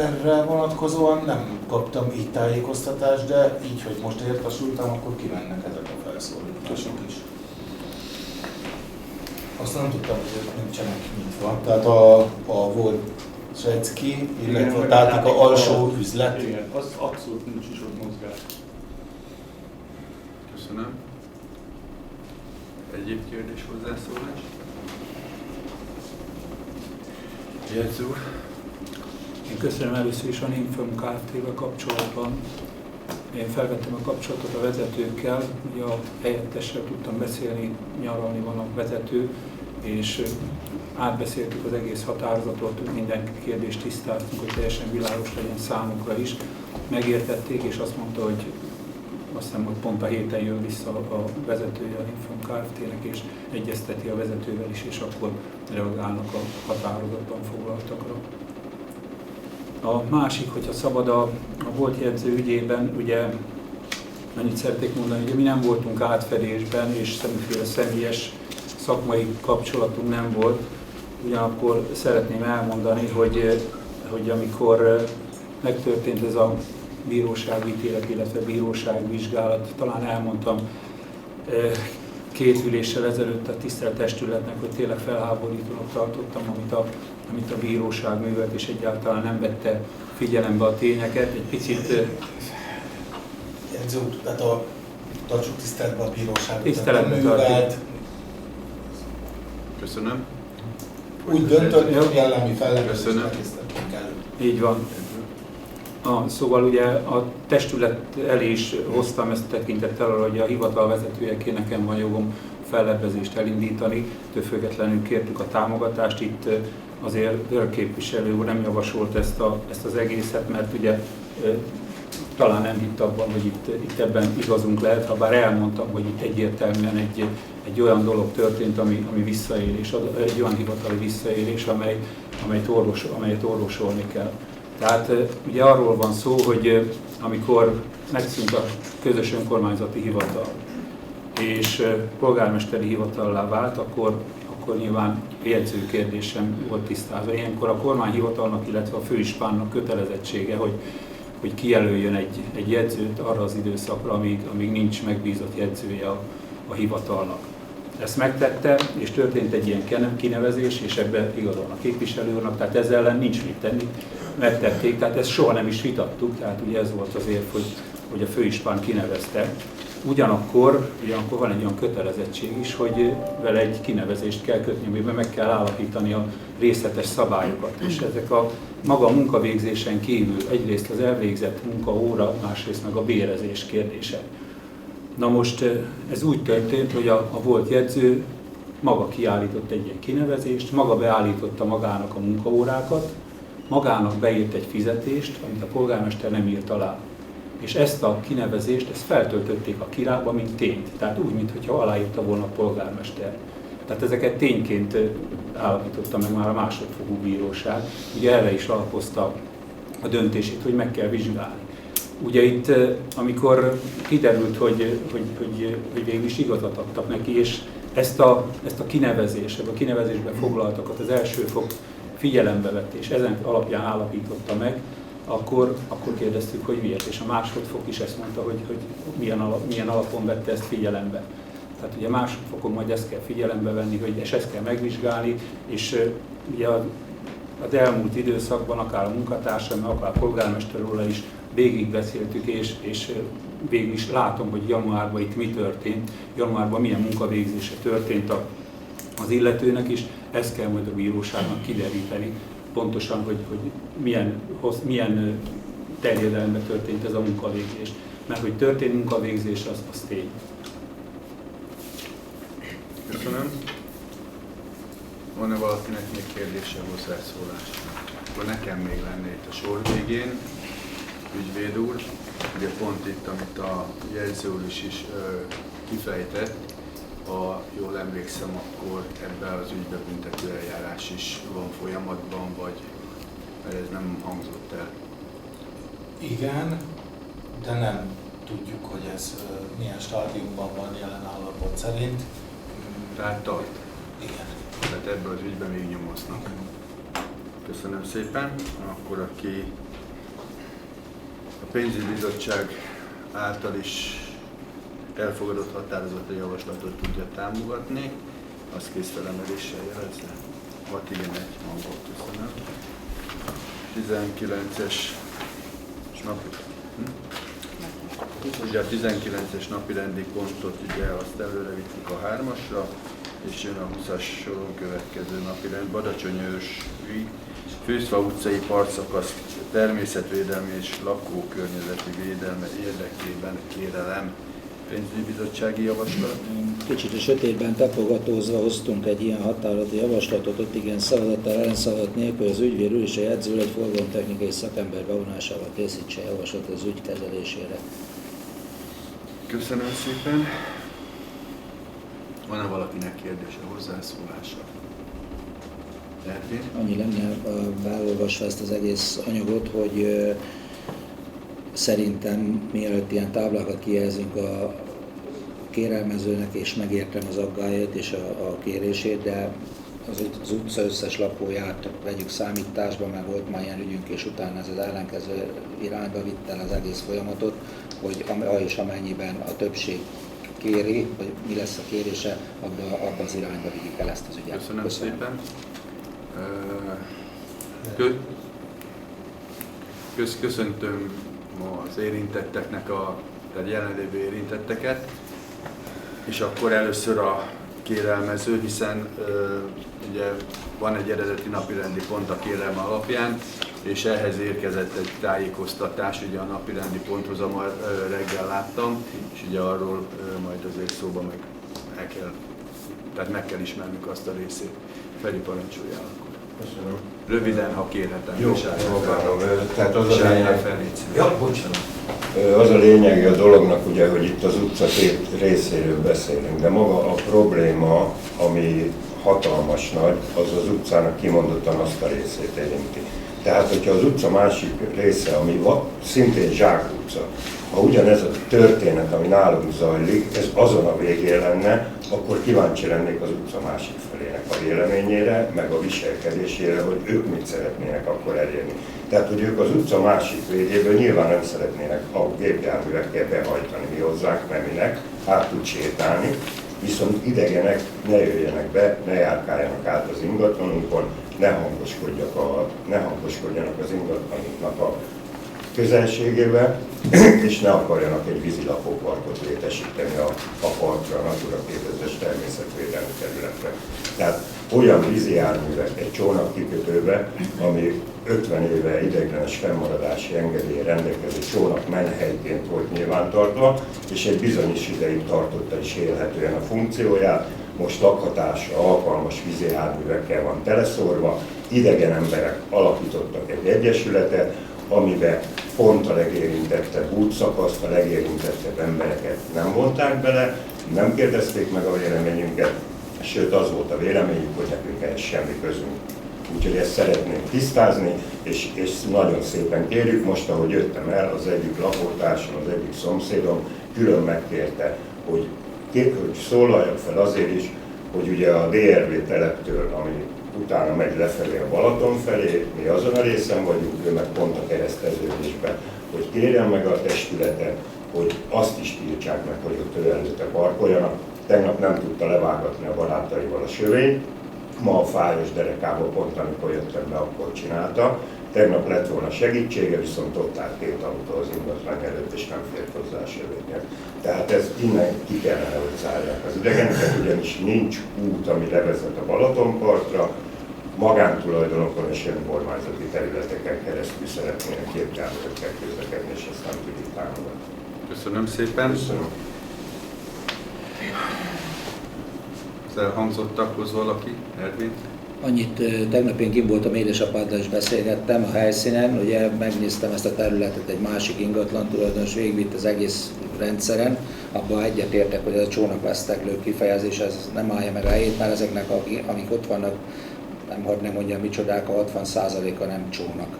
Erre vonatkozóan nem kaptam így tájékoztatást, de így, hogy most értesültem, akkor kimennek ezek a felszólítások is. Azt nem tudtam, hogy ők nincsenek nyitva. Tehát a volt Secki, illetve a Tátika alsó üzlet. Igen, az abszolút nincs is ott mozgás. Köszönöm. Egyéb kérdés, hozzászólás? Jegyző úr. Én köszönöm először is a Nymphom Kft-vel kapcsolatban. Én felvettem a kapcsolatot a vezetőkkel, ugye a helyettessel tudtam beszélni, nyaralni van a vezető, és átbeszéltük az egész határozatot, minden kérdést tisztáztunk, hogy teljesen világos legyen számukra is. Megértették, és azt mondta, hogy azt hiszem, hogy pont a héten jön vissza a vezetője a Nymphom Kft-nek, és egyezteti a vezetővel is, és akkor reagálnak a határozatban foglaltakra. A másik, hogyha szabad, a volt jegyző ügyében, ugye annyit szeretnék mondani, hogy mi nem voltunk átfedésben, és semmiféle személyes szakmai kapcsolatunk nem volt. Ugyanakkor szeretném elmondani, hogy amikor megtörtént ez a bíróságítélet, illetve bíróságvizsgálat, talán elmondtam 2 üléssel ezelőtt a tisztelt testületnek, hogy tényleg felháborítónak tartottam, amit a bíróság művelt, és egyáltalán nem vette figyelembe a tényeket. Egy picit... Jegyző úr, tehát tartsuk tiszteletbe a bíróságot. Tiszteletbe tartjuk. Köszönöm. Úgy döntött, hogy jellemi fellebezést tekintettünk elő. Így van. Szóval ugye a testület elé is hoztam ezt tekintettel arra, hogy a hivatal vezetőjeként nekem van jogom fellebbezést elindítani. Től függetlenül kértük a támogatást. Itt azért a képviselő úr nem javasolt ezt az egészet, mert ugye talán nem hitt abban, hogy itt ebben igazunk lehet, ha bár elmondtam, hogy itt egyértelműen egy olyan dolog történt, ami visszaélés, egy olyan hivatali visszaélés, amelyet orvosolni kell. Tehát ugye arról van szó, hogy amikor megszűnt a közös önkormányzati hivatal, és polgármesteri hivatallá vált, akkor nyilván jegyző kérdésem volt tisztázva. Ilyenkor a kormányhivatalnak, illetve a főispánnak kötelezettsége, hogy kijelöljön egy jegyzőt arra az időszakra, amíg nincs megbízott jegyzője a hivatalnak. Ezt megtette, és történt egy ilyen kinevezés, és ebben igazol a képviselő úrnak, tehát ezzel ellen nincs mit tenni, megtették, tehát ezt soha nem is vitattuk, tehát ugye ez volt az érv, hogy a főispán kinevezte. Ugyanakkor van egy olyan kötelezettség is, hogy vele egy kinevezést kell kötni, amiben meg kell állapítani a részletes szabályokat. És ezek maga a munkavégzésen kívül egyrészt az elvégzett munkaóra, másrészt meg a bérezés kérdése. Na most ez úgy történt, hogy a volt jegyző maga kiállított egy ilyen kinevezést, maga beállította magának a munkaórákat, magának beírt egy fizetést, amit a polgármester nem írt alá. És ezt a kinevezést, ezt feltöltötték a királyba, mint tényt. Tehát úgy, mintha aláírta volna a polgármester. Tehát ezeket tényként állapította meg már a másodfokú bíróság. Ugye erre is alapozta a döntését, hogy meg kell vizsgálni. Ugye itt, amikor kiderült, hogy végül is igazat adtak neki, és ezt a kinevezést, ebben a kinevezésben foglaltakat az első fok figyelembe vett, és ezen alapján állapította meg, akkor kérdeztük, hogy miért, és a másodfok is ezt mondta, hogy milyen alapon vette ezt figyelembe. Tehát ugye másodfokon majd ezt kell figyelembe venni, és ezt kell megvizsgálni, és ugye az elmúlt időszakban akár a munkatársam, akár a polgármester úrral is végigbeszéltük, és végül is látom, hogy januárban itt mi történt, januárban milyen munkavégzése történt az illetőnek is, ezt kell majd a bíróságnak kideríteni, pontosan, hogy milyen terjedelemben történt ez a munkavégzés. Mert hogy történt munkavégzés, az tény. Köszönöm. Van-e valakinek még kérdése, hozzászólás? Akkor nekem még lenne itt a sor végén, ügyvéd úr, ugye pont itt, amit a jegyző úr is kifejtett, ha jól emlékszem, akkor ebben az ügyben büntető eljárás is van folyamatban, vagy mert ez nem hangzott el? Igen, de nem tudjuk, hogy ez milyen stádiumban van jelen állapot szerint. Tehát tart? Igen. Tehát ebből az ügyben még nyomoznak. Köszönöm szépen. Akkor aki a pénzügyi bizottság által is elfogadott határozati javaslatot tudja támogatni, azt kézfelemeléssel jelezze. Vagy igen, egy hangot, köszönöm. 19-es napi. Ugye a 19-es napi rendi pontot ugye azt előre vittük a 3-asra, és jön a 20-as soron következő napi rend. Badacsony-Ősvi, Főszfa utcai partszakasz természetvédelmi és lakókörnyezeti védelme érdekében kérelem. Pénzügyi bizottsági javaslat. Kicsit a sötétben tapogatózva hoztunk egy ilyen határozati javaslatot, ott igen szavazattal, ellenszavazat nélkül az ügyvéd úr és a jegyző egy forgalomtechnikai szakember bevonásával készítse javaslatot az ügy kezelésére. Köszönöm szépen. Van-e valakinek kérdése, hozzászólása? Ervin? Annyi lenne, elolvasva ezt az egész anyagot, hogy szerintem mielőtt ilyen táblákat kijelzünk a kérelmezőnek, és megértem az aggályát és a kérését, de az utca összes lakóját vegyük számításba, mert volt már ilyen ügyünk, és utána ez az ellenkező irányba vitt el az egész folyamatot, hogy és amennyiben a többség kéri, vagy mi lesz a kérése, abba az irányba vigyük el ezt az ügyet. Köszönöm szépen. Köszöntöm az érintetteknek, tehát jelenlévő érintetteket, és akkor először a kérelmező, hiszen ugye van egy eredeti napirendi pont a kérelme alapján, és ehhez érkezett egy tájékoztatás, ugye a napirendi ponthoz, ma reggel láttam, és ugye arról majd azért szóba meg kell ismernünk azt a részét. Feri, parancsoljál akkor. Köszönöm. Röviden, ha kérhetem. Jó, próbálom. Tehát az a lényeg... Ja, bocsánat. Az a lényeg a dolognak, ugye, hogy itt az utca két részéről beszélünk, de maga a probléma, ami hatalmas nagy, az az utcának kimondottan azt a részét érinti. Tehát, hogyha az utca másik része, ami szintén Zsák utca, ha ugyanez a történet, ami nálunk zajlik, ez azon a végén lenne, akkor kíváncsi lennék az utca másik felének a véleményére, meg a viselkedésére, hogy ők mit szeretnének akkor elérni. Tehát, hogy ők az utca másik végéből nyilván nem szeretnének a gépjárművekkel behajtani mi hozzánk, mert minek, át tud sétálni, viszont idegenek ne jöjjenek be, ne járkáljanak át az ingatlanunkon, ne hangoskodjanak az ingatlanunknak a közelségébe, és ne akarjanak egy vízilakóparkot létesíteni a parkra, a Natura 2000-es természetvédelmi területre. Tehát olyan vízi járművek egy csónakkikötőbe, ami 50 éve ideiglenes fennmaradási engedélye rendelkező csónak menhelyként volt nyilvántartva, és egy bizonyos ideig tartotta is élhetően a funkcióját, most lakhatásra alkalmas vízi járművekkel van teleszórva, idegen emberek alapítottak egy egyesületet, amiben pont a legérintettebb útszakaszt, a legérintettebb embereket nem vonták bele, nem kérdezték meg a véleményünket, sőt az volt a véleményük, hogy nekünk ehhez semmi közünk. Úgyhogy ezt szeretnénk tisztázni, és nagyon szépen kérjük, most ahogy jöttem el, az egyik lakótársam, az egyik szomszédom külön megkérte, hogy szólaljak fel azért is, hogy ugye a DRV teleptől, ami utána megy lefelé a Balaton felé, mi azon a részen vagyunk, ő meg pont a kereszteződésben, hogy kérjem meg a testületet, hogy azt is tiltsák meg, hogy ott ő előtte parkoljanak. Tegnap nem tudta levágatni a barátaival a sövényt, ma a fájos derekában pont amikor jöttem be, akkor csinálta. Tegnap lett volna segítsége, viszont ott állt 2 autó az ingatlan előtt, és nem fért hozzá a sövényhez. Tehát ez innen ki kellene, hogy zárják az idegeneket, ugyanis nincs út, ami levezet a Balatonpartra, magántulajdonokon és önkormányzati területeken keresztül szeretnének képjárművekkel közlekedni, és ezt nem tudjuk támogatni. Köszönöm szépen. Köszönöm. Az elhangzottakhoz valaki? Ervin? Annyit, tegnap én kint voltam, édesapáddal is beszélgettem a helyszínen, ugye megnéztem ezt a területet, egy másik ingatlan tulajdonos végigvitt az egész rendszeren, abban egyetértek, hogy ez a csónakveszteglő kifejezés ez nem állja meg a helyét, mert ezeknek, amik ott vannak, nem mondjam micsodák, a 60%-a nem csónak.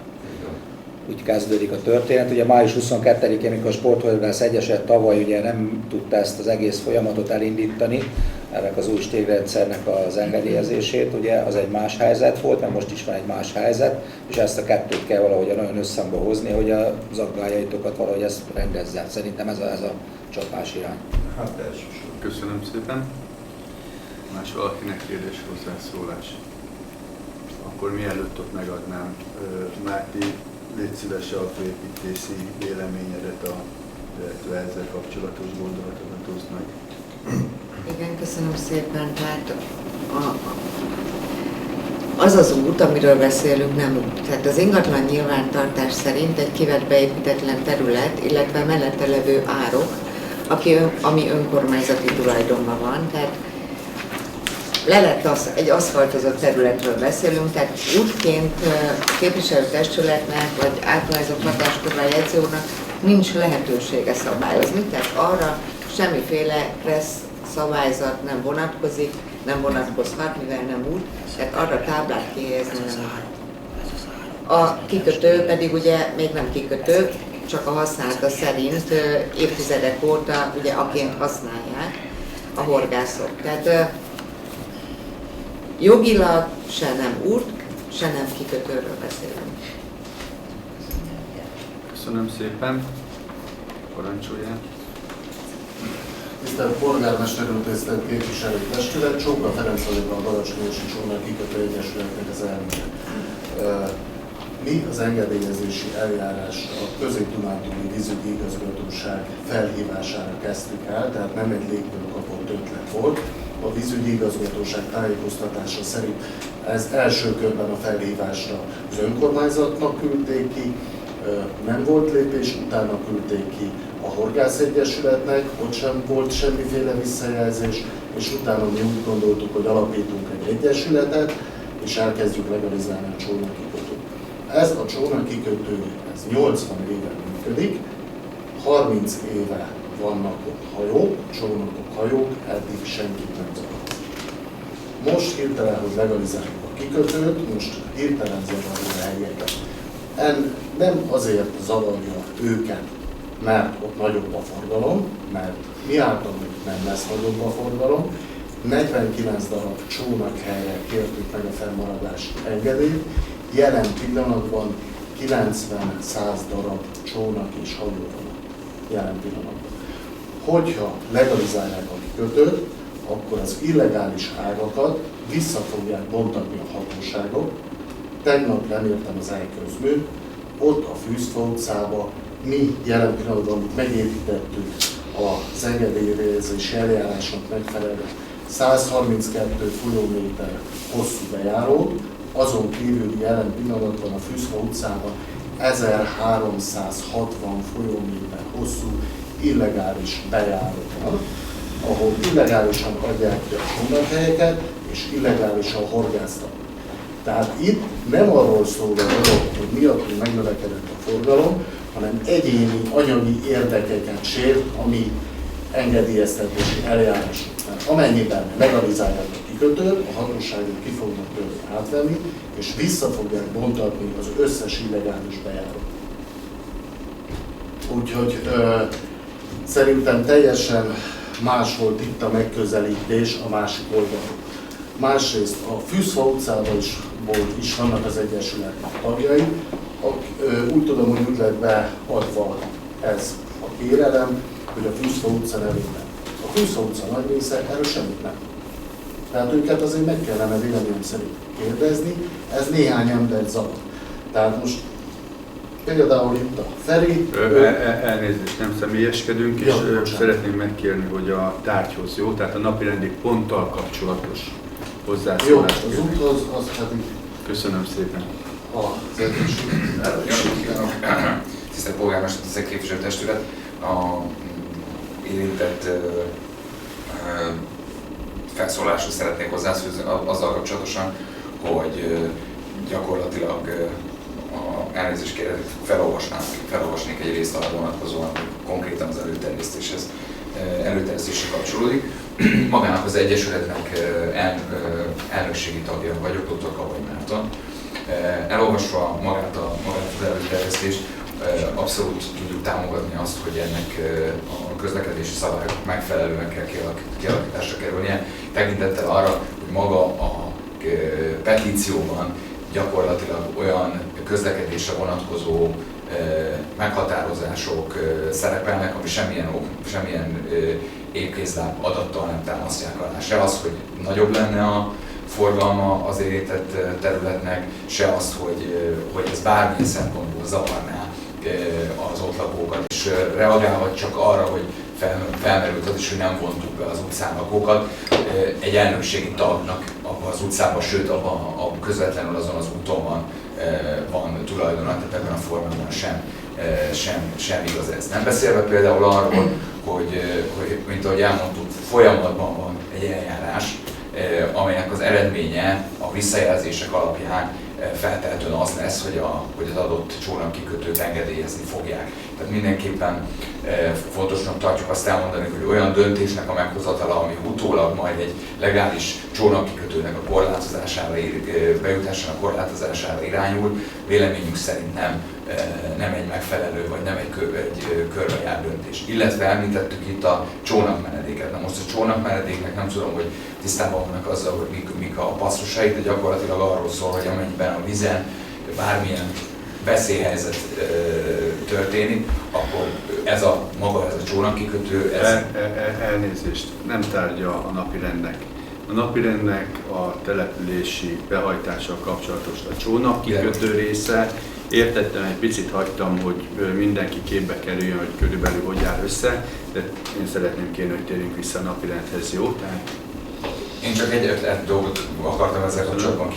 Úgy kezdődik a történet. Ugye május 22-én, amikor a Sportvadász Egyesület tavaly ugye nem tudta ezt az egész folyamatot elindítani, ennek az új stégrendsszernek az engedélyezését, ugye az egy más helyzet volt, mert most is van egy más helyzet, és ezt a kettőt kell valahogy nagyon összhangba hozni, hogy az aggájaitokat valahogy ezt rendezze. Szerintem ez a csapás irány. Hát elsősorban. Köszönöm szépen. Más valakinek kérdés, hozzászólás? Akkor mielőtt ott megadnám, Márti, légy szíves a főépítési véleményedet, illetve ezzel kapcsolatos gondolatokat hozd meg. Igen, köszönöm szépen. Tehát az az út, amiről beszélünk, nem út. Tehát az ingatlan nyilvántartás szerint egy kivett beépítetlen terület, illetve mellette levő árok, ami önkormányzati tulajdonban van. Tehát egy aszfaltozott területről beszélünk, tehát útként képviselőtestületnek vagy átruházó hatáskörrel jegyző úrnak nincs lehetősége szabályozni, tehát arra semmiféle pressz szabályzat nem vonatkozik, nem vonatkozhat, mivel nem út, tehát arra táblát kihelyezni nem áll. A kikötő pedig ugye még nem kikötő, csak a használata szerint évtizedek óta ugye aként használják a horgászok. Tehát jogilag se nem út, se nem kikötőről beszélünk. Köszönöm szépen. Parancsoljál. Tisztelt Polgármester úr, tisztelt képviselőtestület, Csóka Ferenc vagyok a Balacsonyosi Csónak Kikötő Egyesületnek az elnöke. Mi az engedélyezési eljárás a Közép-Dunántúli Vízügyi Igazgatóság felhívására kezdtük el, tehát nem egy légből kapott ötlet volt. A Vízügyi Igazgatóság tájékoztatása szerint ez első körben a felhívásra az önkormányzatnak küldték ki, nem volt lépés, utána küldték ki a Horgászegyesületnek, ott sem volt semmiféle visszajelzés, és utána mi úgy gondoltuk, hogy alapítunk egy egyesületet, és elkezdjük legalizálni a csónakkikötőt. Ez a csónakkikötő, ez 80 éve működik, 30 éve vannak ott hajók, csónakok, hajók, eddig senkit nem zavart. Most hirtelen, hogy legalizáljuk a kikötőt, most hirtelen zavarja a helyeket. Nem azért zavarja őket, mert ott nagyobb a forgalom, mert mi általunk nem lesz nagyobb a forgalom. 49 darab csónakhelyre kértük meg a fennmaradási engedélyt, jelen pillanatban 90-100 darab csónak és hajó van jelen pillanatban. Hogyha legalizálják a kikötőt, akkor az illegális ágakat vissza fogják bontatni a hatóságok. Tegnap lemértem az Elközműn, ott a Fűzfa utcába mi jelen pillanatban, amit megépítettük az engedélyezési eljárásnak megfelelően 132 folyóméter hosszú bejárót, azon kívül jelen pillanatban a Fűszfa utcában 1360 folyóméter hosszú illegális bejáró van, ahol illegálisan adják ki a csónakhelyeket és illegálisan horgásztak. Tehát itt nem arról szól a dolog, hogy miattunk megnövekedett a forgalom, hanem egyéni anyagi érdekeket sért a mi engedélyeztetési eljárásunk. Mert amennyiben legalizálják a kikötőt, a hatóságok ki fognak tőle átvenni, és vissza fogják bontatni az összes illegális bejárót. Úgyhogy szerintem teljesen más volt itt a megközelítés a másik oldalon. Másrészt a Fűszfa utcában is vannak az egyesületnek tagjai. Úgy tudom, hogy úgy lett beadva ez a kérelem, hogy a Fűszfa utca nevében. A Fűszfa utca nagy része erről semmit nem. Tehát őket azért meg kellene véleményem szerint kérdezni, ez néhány ember zavar. Tehát most például itt a Feri... Elnézést, nem személyeskedünk, és szeretném megkérni, hogy a tárgyhoz jó, tehát a napirendi ponttal kapcsolatos hozzászólást. Jó, az úthoz, az pedig... Köszönöm szépen. Az egyesület. Tisztelt Polgármester, tisztelt képviselőtestület, a érintett felszólásra szeretnék hozzászólni azzal kapcsolatosan, hogy gyakorlatilag elnézést kérek, felolvasnék egy részt arra vonatkozóan, hogy konkrétan az előterjesztésre kapcsolódik. Magának az Egyesületnek elnökségi tagja vagyok, dr. Kabay Márton. Elolvasva magát az előterjesztést, abszolút tudjuk támogatni azt, hogy ennek a közlekedési szabályok megfelelően kell kialakításra kerülnie, tekintettel arra, hogy maga a petícióban gyakorlatilag olyan közlekedésre vonatkozó meghatározások szerepelnek, ami semmilyen épkézláb adattal nem támasztják alá. Se az, hogy nagyobb lenne a forgalma az érintett területnek, se azt, hogy ez bármilyen szempontból zavarná az ott lakókat, és reagálhat csak arra, hogy felmerült az is, hogy nem vontuk be az utcán lakókat egy elnökségi tagnak abban az utcában, sőt abban közvetlenül azon az úton van tulajdona, tehát ebben a formában sem igaz ez. Nem beszélve például arról, hogy mint ahogy elmondtuk, folyamatban van egy eljárás, amelynek az eredménye a visszajelzések alapján feltehetően az lesz, hogy az adott csónakkikötőt engedélyezni fogják. Tehát mindenképpen fontosnak tartjuk azt elmondani, hogy olyan döntésnek a meghozatala, ami utólag majd egy legális csónakkikötőnek a korlátozására, bejutásának korlátozására irányul, véleményünk szerint nem egy megfelelő, vagy nem egy körbejárt döntés. Illetve említettük itt a csónakmenedéket. Na most a csónakmenedéknek nem tudom, hogy tisztában vannak azzal, hogy mik a passzusai, de gyakorlatilag arról szól, hogy amennyiben a vizen bármilyen veszélyhelyzet történik, akkor maga ez a csónakkikötő... Elnézést, nem tárgya a napirendnek. A napirendnek a települési behajtással kapcsolatos a csónakkikötő része. Értettem, egy picit hagytam, hogy mindenki képbe kerüljön, hogy körülbelül hogy áll össze, de én szeretném kérni, hogy térjünk vissza a napirendhez, jó? Tehát... Én csak egy dolgot akartam ezzel kapcsolatban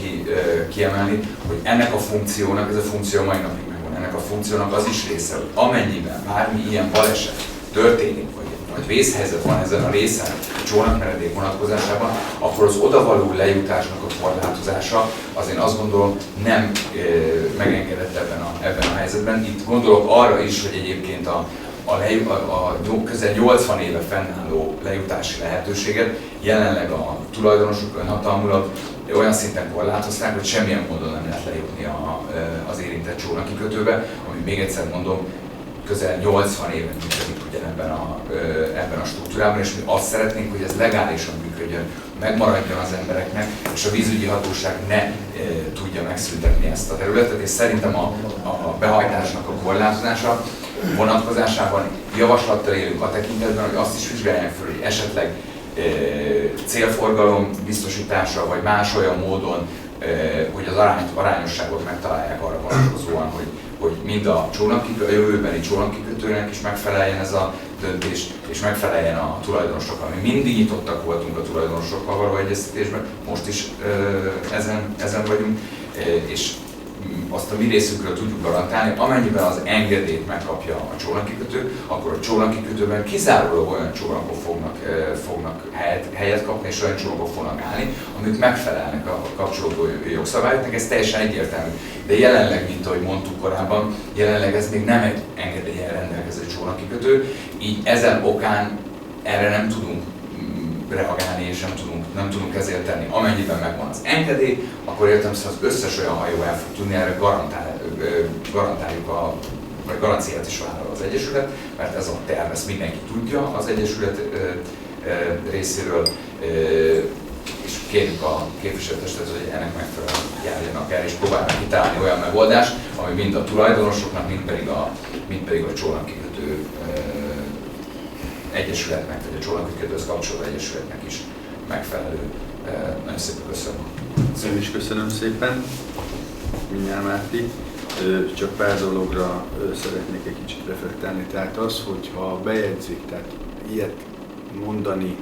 kiemelni, hogy ennek a funkciónak, ez a funkció mai napig megvan, ennek a funkciónak az is része, hogy amennyiben bármi ilyen baleset történik, vagy vészhelyzet van ezen a részen, a csónakmenedék vonatkozásában, akkor az odavaló lejutásnak a korlátozása az én azt gondolom nem megengedett ebben a helyzetben. Itt gondolok arra is, hogy egyébként a közel 80 éve fennálló lejutási lehetőséget jelenleg a tulajdonosok önhatalmulag olyan szinten korlátozták, hogy semmilyen módon nem lehet lejutni az érintett csónakkikötőbe, ami még egyszer mondom, közel 80 éven működik ebben a struktúrában, és mi azt szeretnénk, hogy ez legálisan működjön, megmaradjon az embereknek, és a vízügyi hatóság ne tudja megszüntetni ezt a területet, és szerintem a behajtásnak a korlátozása vonatkozásában javaslattal élünk a tekintetben, hogy azt is vizsgálják fel, hogy esetleg célforgalom biztosítása, vagy más olyan módon, hogy az arányosságot megtalálják arra vonatkozóan, hogy mind a jövőbeni csónakkikötőnek is megfeleljen ez a döntés, és megfeleljen a tulajdonosoknak. Mi mindig nyitottak voltunk a tulajdonosokkal való egyeztetésben, most is ezen vagyunk, és azt a mi részünkről tudjuk garantálni, amennyiben az engedélyt megkapja a csónakkikötő, akkor a csónakkikötőben kizárólag olyan csónakok fognak helyet kapni, és olyan csónakok fognak állni, amik megfelelnek a kapcsolódó jogszabályoknak, ez teljesen egyértelmű. De jelenleg, mint ahogy mondtuk korábban, jelenleg ez még nem egy engedéllyel rendelkező csónakkikötő, így ezen okán erre nem tudunk reagálni, és nem tudunk ezért tenni. Amennyiben megvan az engedély, akkor értelemszerűen az összes olyan hajó el fog tudni, erre garantáljuk vagy garanciát is vállal az Egyesület, mert ez a terv, ezt mindenki tudja az Egyesület részéről, és kérjük a képviselőtestet, hogy ennek megfelelően járjanak el, és próbálnak kitalálni olyan megoldást, ami mind a tulajdonosoknak, mind pedig a csónakkikötő egyesületnek, vagy a csónakkikötőhöz kapcsolódó egyesületnek is megfelelő. Nagyon szépen köszönöm. Én is köszönöm szépen, Minyár Márti. Csak pár dologra szeretnék egy kicsit reflektálni. Tehát az, hogyha bejegyzik, tehát ilyet mondani,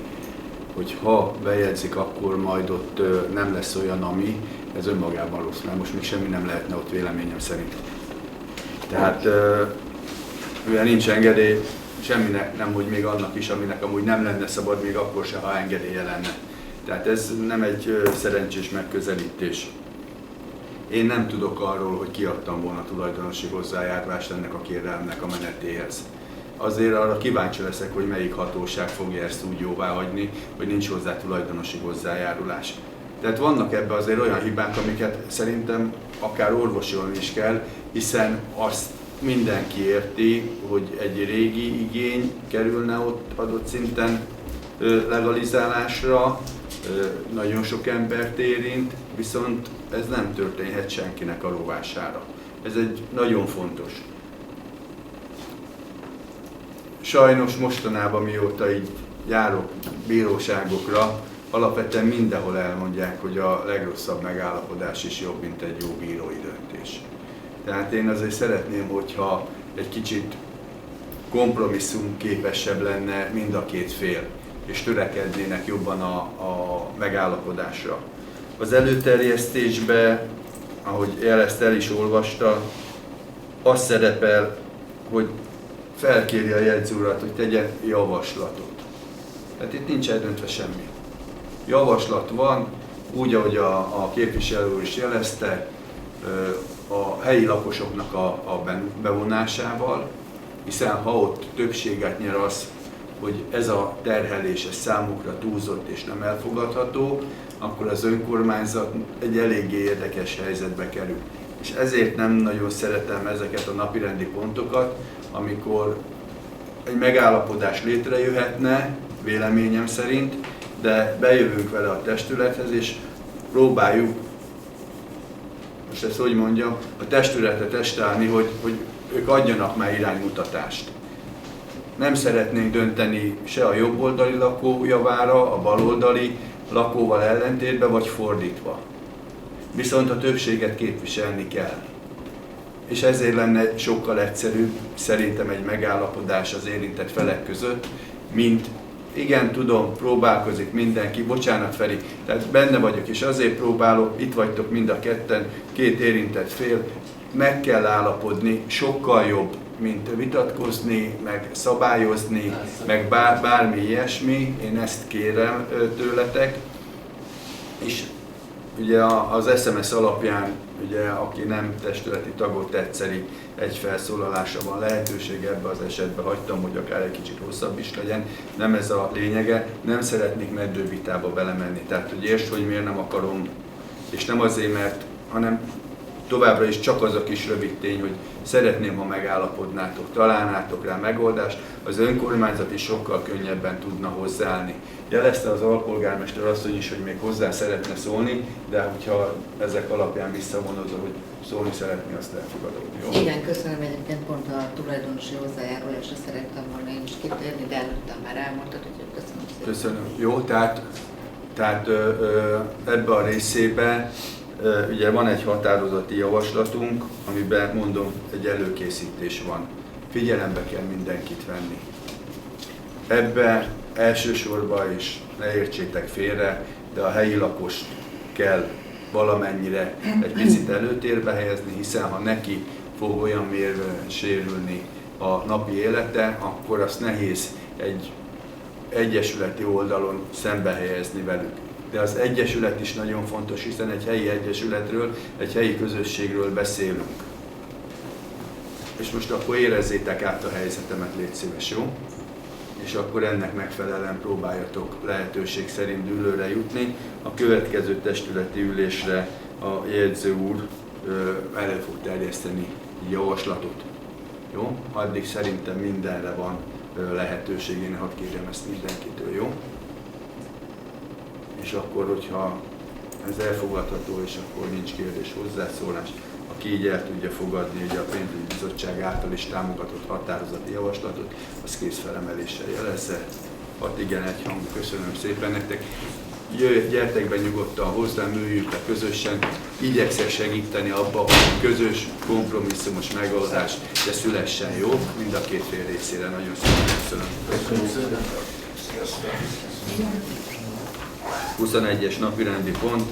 hogy ha bejegyzik, akkor majd ott nem lesz olyan, ami, ez önmagában rossz, mert most még semmi nem lehetne ott véleményem szerint. Tehát mivel nincs engedély, semminek, nem, hogy még annak is, aminek amúgy nem lenne szabad, még akkor se, ha engedélye lenne. Tehát ez nem egy szerencsés megközelítés. Én nem tudok arról, hogy kiadtam volna tulajdonosi hozzájárulást ennek a kérelmnek a menetéhez. Azért arra kíváncsi leszek, hogy melyik hatóság fogja ezt úgy jóváhagyni, hogy nincs hozzá tulajdonosi hozzájárulás. Tehát vannak ebben azért olyan hibák, amiket szerintem akár orvosolni is kell, hiszen azt mindenki érti, hogy egy régi igény kerülne ott adott szinten legalizálásra, nagyon sok embert érint, viszont ez nem történhet senkinek a rovására. Ez egy nagyon fontos. Sajnos mostanában, mióta így járok bíróságokra, alapvetően mindenhol elmondják, hogy a legrosszabb megállapodás is jobb, mint egy jó bírói döntés. Tehát én azért szeretném, hogyha egy kicsit kompromisszumképesebb lenne mind a két fél, és törekednének jobban a megállapodásra. Az előterjesztésben, ahogy ezt el is olvasta, az szerepel, hogy felkéri a jegyző urat, hogy tegyen javaslatot. Tehát itt nincs eldöntve semmi. Javaslat van, úgy, ahogy a képviselő úr is jelezte, a helyi lakosoknak a bevonásával, hiszen ha ott többséget nyer az, hogy ez a terhelés számukra túlzott és nem elfogadható, akkor az önkormányzat egy eléggé érdekes helyzetbe kerül. És ezért nem nagyon szeretem ezeket a napirendi pontokat, amikor egy megállapodás létrejöhetne, véleményem szerint, de bejövünk vele a testülethez, és próbáljuk, most ezt hogy mondjam, a testületet testálni, hogy ők adjanak már iránymutatást. Nem szeretnénk dönteni se a jobboldali lakó javára, a baloldali lakóval ellentétben, vagy fordítva. Viszont a többséget képviselni kell. És ezért lenne sokkal egyszerűbb szerintem egy megállapodás az érintett felek között, mint igen, tudom, próbálkozik mindenki, bocsánat Feri, tehát benne vagyok, és azért próbálok, itt vagytok mind a ketten, két érintett fél, meg kell állapodni, sokkal jobb, mint vitatkozni, meg szabályozni, meg bármi ilyesmi, én ezt kérem tőletek. És ugye az SMS alapján, ugye, aki nem testületi tagot egyszeri egy felszólalásra van lehetőség, ebbe az esetben hagytam, hogy akár egy kicsit hosszabb is legyen, nem ez a lényege, nem szeretnék meddővitába belemenni, tehát hogy értsd, hogy miért nem akarom, és nem azért, mert, hanem továbbra is csak az a kis rövid tény, hogy szeretném, ha megállapodnátok, találnátok rá megoldást, az önkormányzat is sokkal könnyebben tudna hozzáállni. Jelezte az alpolgármester asszony is, hogy még hozzá szeretne szólni, de hogyha ezek alapján visszavonozza, hogy szólni szeretné, azt elfogadom. Jó? Igen, köszönöm, egyébként pont a tulajdonosi hozzájárulásra szerettem volna én is kitérni, de előttem már elmondtad, hogy köszönöm szépen. Köszönöm. Jó, tehát ebbe a részébe Ugye van egy határozati javaslatunk, amiben mondom, egy előkészítés van. Figyelembe kell mindenkit venni. Ebbe elsősorban is, ne értsétek félre, de a helyi lakost kell valamennyire egy picit előtérbe helyezni, hiszen ha neki fog olyan mérően sérülni a napi élete, akkor azt nehéz egy egyesületi oldalon szembe helyezni velük. De az egyesület is nagyon fontos, hiszen egy helyi egyesületről, egy helyi közösségről beszélünk. És most akkor érezzétek át a helyzetemet, légy szíves, jó? És akkor ennek megfelelően próbáljatok lehetőség szerint dűlőre jutni. A következő testületi ülésre a jegyző úr elő fog terjeszteni javaslatot. Jó? Addig szerintem mindenre van lehetőség, én hadd kérjem ezt mindenkitől, jó? És akkor, hogyha ez elfogadható, és akkor nincs kérdés, hozzászólás, aki így el tudja fogadni ugye a pénzügyi bizottság által is támogatott határozati javaslatot, az kézfelemeléssel jelezze. 6 igen, 1 hang. Köszönöm szépen nektek. Gyertek be nyugodtan hozzám, üljünk le közösen. Igyekszek segíteni abba, hogy közös, kompromisszumos megoldás de szülessen, jó? Mind a két fél részére. Nagyon szépen köszönöm. Köszönöm szépen. 21-es napirendi pont.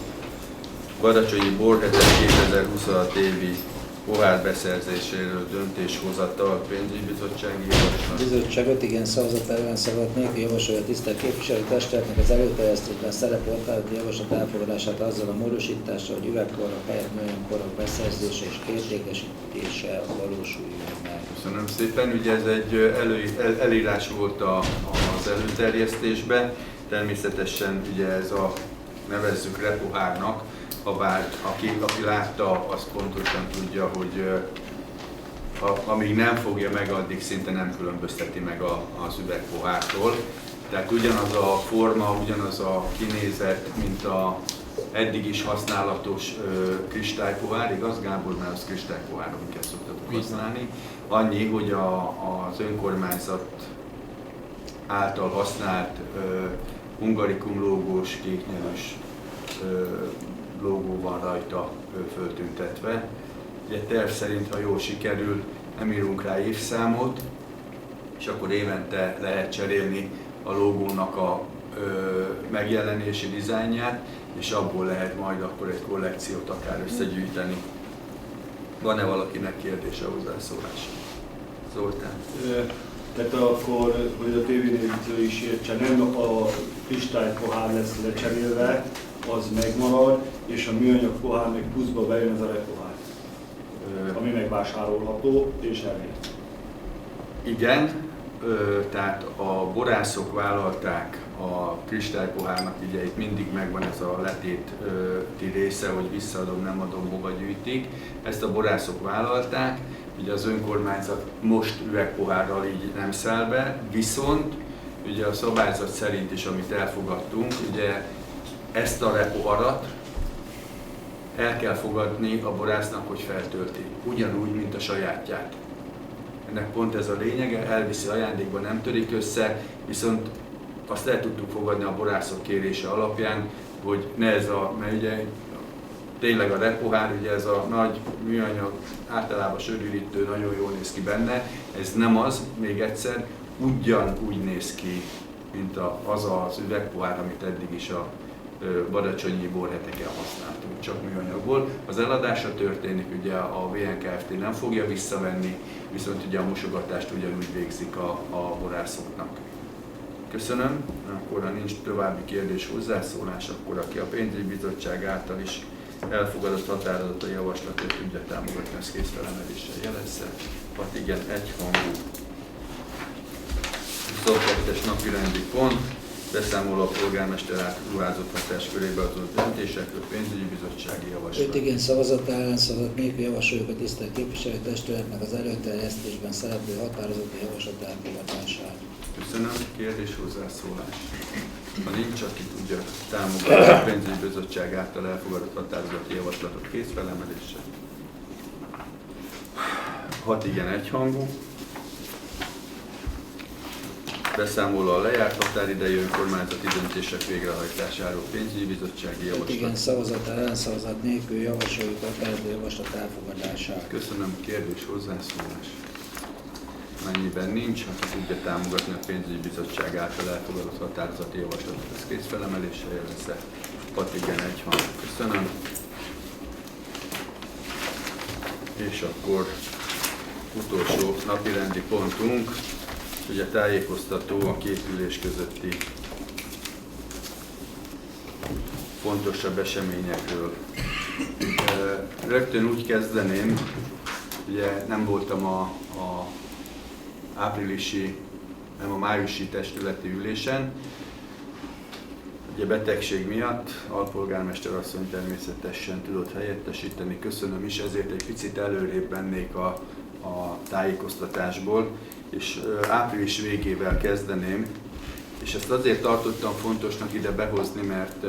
Badacsonyi Borhetek 2026 évi pohár beszerzéséről döntéshozatal pénzügyi bizottsági javaslat. A bizottság 5 igen szavazat ellen szavazat nélkül javasolja a tisztelt képviselőtestületnek az előterjesztésben szereplő határozati javaslat elfogadását azzal a módosítással, hogy üvegkorok helyett műanyagkorok beszerzése és értékesítése valósuljon meg. Köszönöm szépen. Ugye ez egy elírás volt az előterjesztésben. Természetesen ugye ez a nevezzük repohárnak, habár aki látta, az pontosan tudja, hogy amíg nem fogja meg, addig szinte nem különbözteti meg az üvegpohártól. Tehát ugyanaz a forma, ugyanaz a kinézet, mint a eddig is használatos kristálypohár, igaz Gábor, mert az kristálypohár, amiket szoktatok használni. Annyi, hogy az önkormányzat által használt Hungarikum logós, kéknyelős logó van rajta föltüntetve. Ugye terv szerint, ha jól sikerül, nem írunk rá évszámot, és akkor évente lehet cserélni a logónak a megjelenési dizájnját, és abból lehet majd akkor egy kollekciót akár összegyűjteni. Van-e valakinek kérdése, hozzászólás? Zoltán? Tehát akkor, hogy a tévénéző is értse, nem a kristálypohár lesz lecserélve, az megmarad, és a műanyag pohár meg pluszba bejön az a repohár, ami megvásárolható és elérhető. Igen, tehát a borászok vállalták a kristálypohárnak, ugye itt mindig megvan ez a letéti része, hogy visszaadom, nem adom, hova gyűjtik. Ezt a borászok vállalták, ugye az önkormányzat most üvegpohárral így nem száll be, viszont ugye a szabályzat szerint is, amit elfogadtunk, ugye ezt a repoharat el kell fogadni a borásznak, hogy feltölti, ugyanúgy, mint a sajátját. Ennek pont ez a lényege, elviszi ajándékba, nem törik össze, viszont azt el tudtuk fogadni a borászok kérése alapján, hogy ne ez mert ugye tényleg a repohár, ugye ez a nagy műanyag, általában sörürítő, nagyon jól néz ki benne, ez nem az, még egyszer, ugyanúgy néz ki, mint az üvegpohár, amit eddig is a badacsonyi borheteken használtunk, csak műanyagból. Az eladása történik, ugye a VNKFT nem fogja visszavenni, viszont ugye a mosogatást ugyanúgy végzik a borászoknak. Köszönöm, akkor ha nincs további kérdés, hozzászólás, akkor aki a pénzügyi bizottság által is elfogadott határozatot javaslatot tudja támogatni, az kézfelemeléssel jelezze. 6 igen, 1 hangú. 22-es napi rendi pont. Beszámoló a polgármester átruházott hatáskörébe adott döntésekről, pénzügyi bizottsági javaslat. 5 igen szavazat ellen szavazat nélkül javasoljuk a tisztelt képviselőtestületnek az előterjesztésben szereplő határozati javaslat elfogadását. Köszönöm. Kérdés, hozzászólás. Ha nincs, aki tudja támogatni a pénzügyi bizottság által elfogadott határozati javaslatot kézfelemeléssel. 6 igen, 1 hangú. Beszámoló a lejárt határidejű önkormányzati döntések végrehajtásáról, pénzügyi bizottsági javaslat. Igen, szavazat, ellenszavazat nélkül javasoljuk a tervező javaslat elfogadását. Köszönöm, kérdés, hozzászólás. Mennyiben nincs, aki tudja támogatni a pénzügyi bizottság által elfogadott határozati javaslatot. Ez kész felemeléssel jelezze. 6 igen, 1 hang. Köszönöm. És akkor utolsó napirendi pontunk, ugye tájékoztató a két ülés közötti fontosabb eseményekről. Rögtön úgy kezdeném, ugye nem voltam a áprilisi, nem a májusi testületi ülésen, ugye betegség miatt alpolgármester asszony természetesen tudott helyettesíteni, köszönöm is, ezért egy picit előrébb mennék a tájékoztatásból, és április végével kezdeném, és ezt azért tartottam fontosnak ide behozni, mert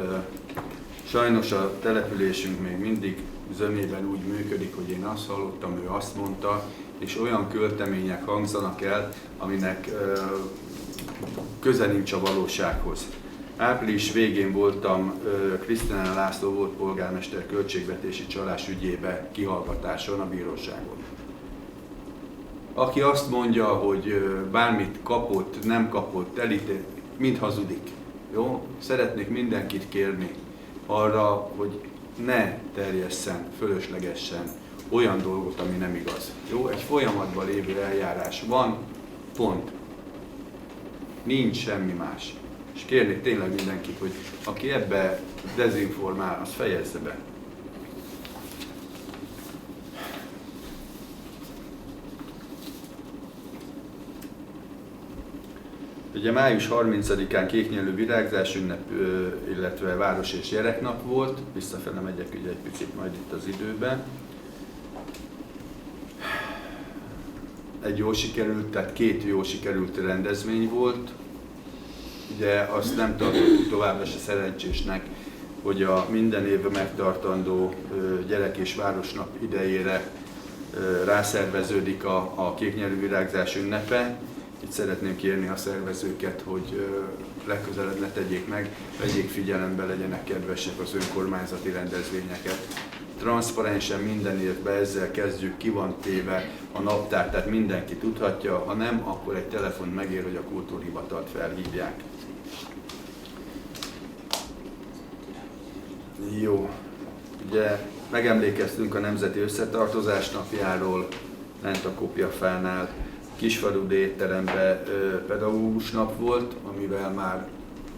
sajnos a településünk még mindig zömében úgy működik, hogy én azt hallottam, ő azt mondta, és olyan költemények hangzanak el, aminek köze nincs a valósághoz. Április végén voltam Krisztián László volt polgármester költségvetési csalás ügyébe kihallgatáson a bíróságon. Aki azt mondja, hogy bármit kapott, nem kapott, elítélt, mind hazudik. Jó? Szeretnék mindenkit kérni arra, hogy ne terjesszen fölöslegesen olyan dolgot, ami nem igaz. Jó? Egy folyamatban lévő eljárás van, pont. Nincs semmi más. És kérnék tényleg mindenkit, hogy aki ebbe dezinformál, az fejezze be. Ugye május 30-án kéknyelű virágzás ünnep, illetve város és gyereknap volt. Visszafele megyek ugye egy picit majd itt az időben. Egy jól sikerült, tehát 2 jól sikerült rendezvény volt. Ugye azt nem tartottuk továbbra se szerencsésnek, hogy a minden évben megtartandó gyerek- és városnap idejére rászerveződik a kéknyelű virágzás ünnepe. Itt szeretném kérni a szervezőket, hogy legközelebb ne tegyék meg, vegyék figyelembe, legyenek kedvesek az önkormányzati rendezvényeket. Transzparensen minden évben ezzel kezdjük, ki van téve a naptár, tehát mindenki tudhatja, ha nem, akkor egy telefon megér, hogy a kultúrhivatalt felhívják. Jó, ugye megemlékeztünk a Nemzeti Összetartozás napjáról, lent a Kopjafánál, Kisfaludy étteremben pedagógus nap volt, amivel már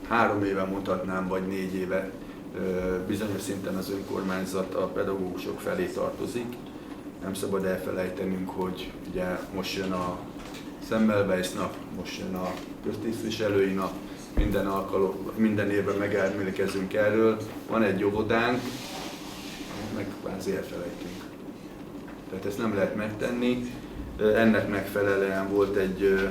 3 éve mondhatnám, vagy 4 éve bizonyos szinten az önkormányzat a pedagógusok felé tartozik. Nem szabad elfelejtenünk, hogy ugye most jön a Semmelweis nap, most jön a köztisztviselői nap, minden évben megemlékezünk erről. Van egy óvodánk, meg kvázi elfelejtünk. Tehát ezt nem lehet megtenni. Ennek megfelelően volt egy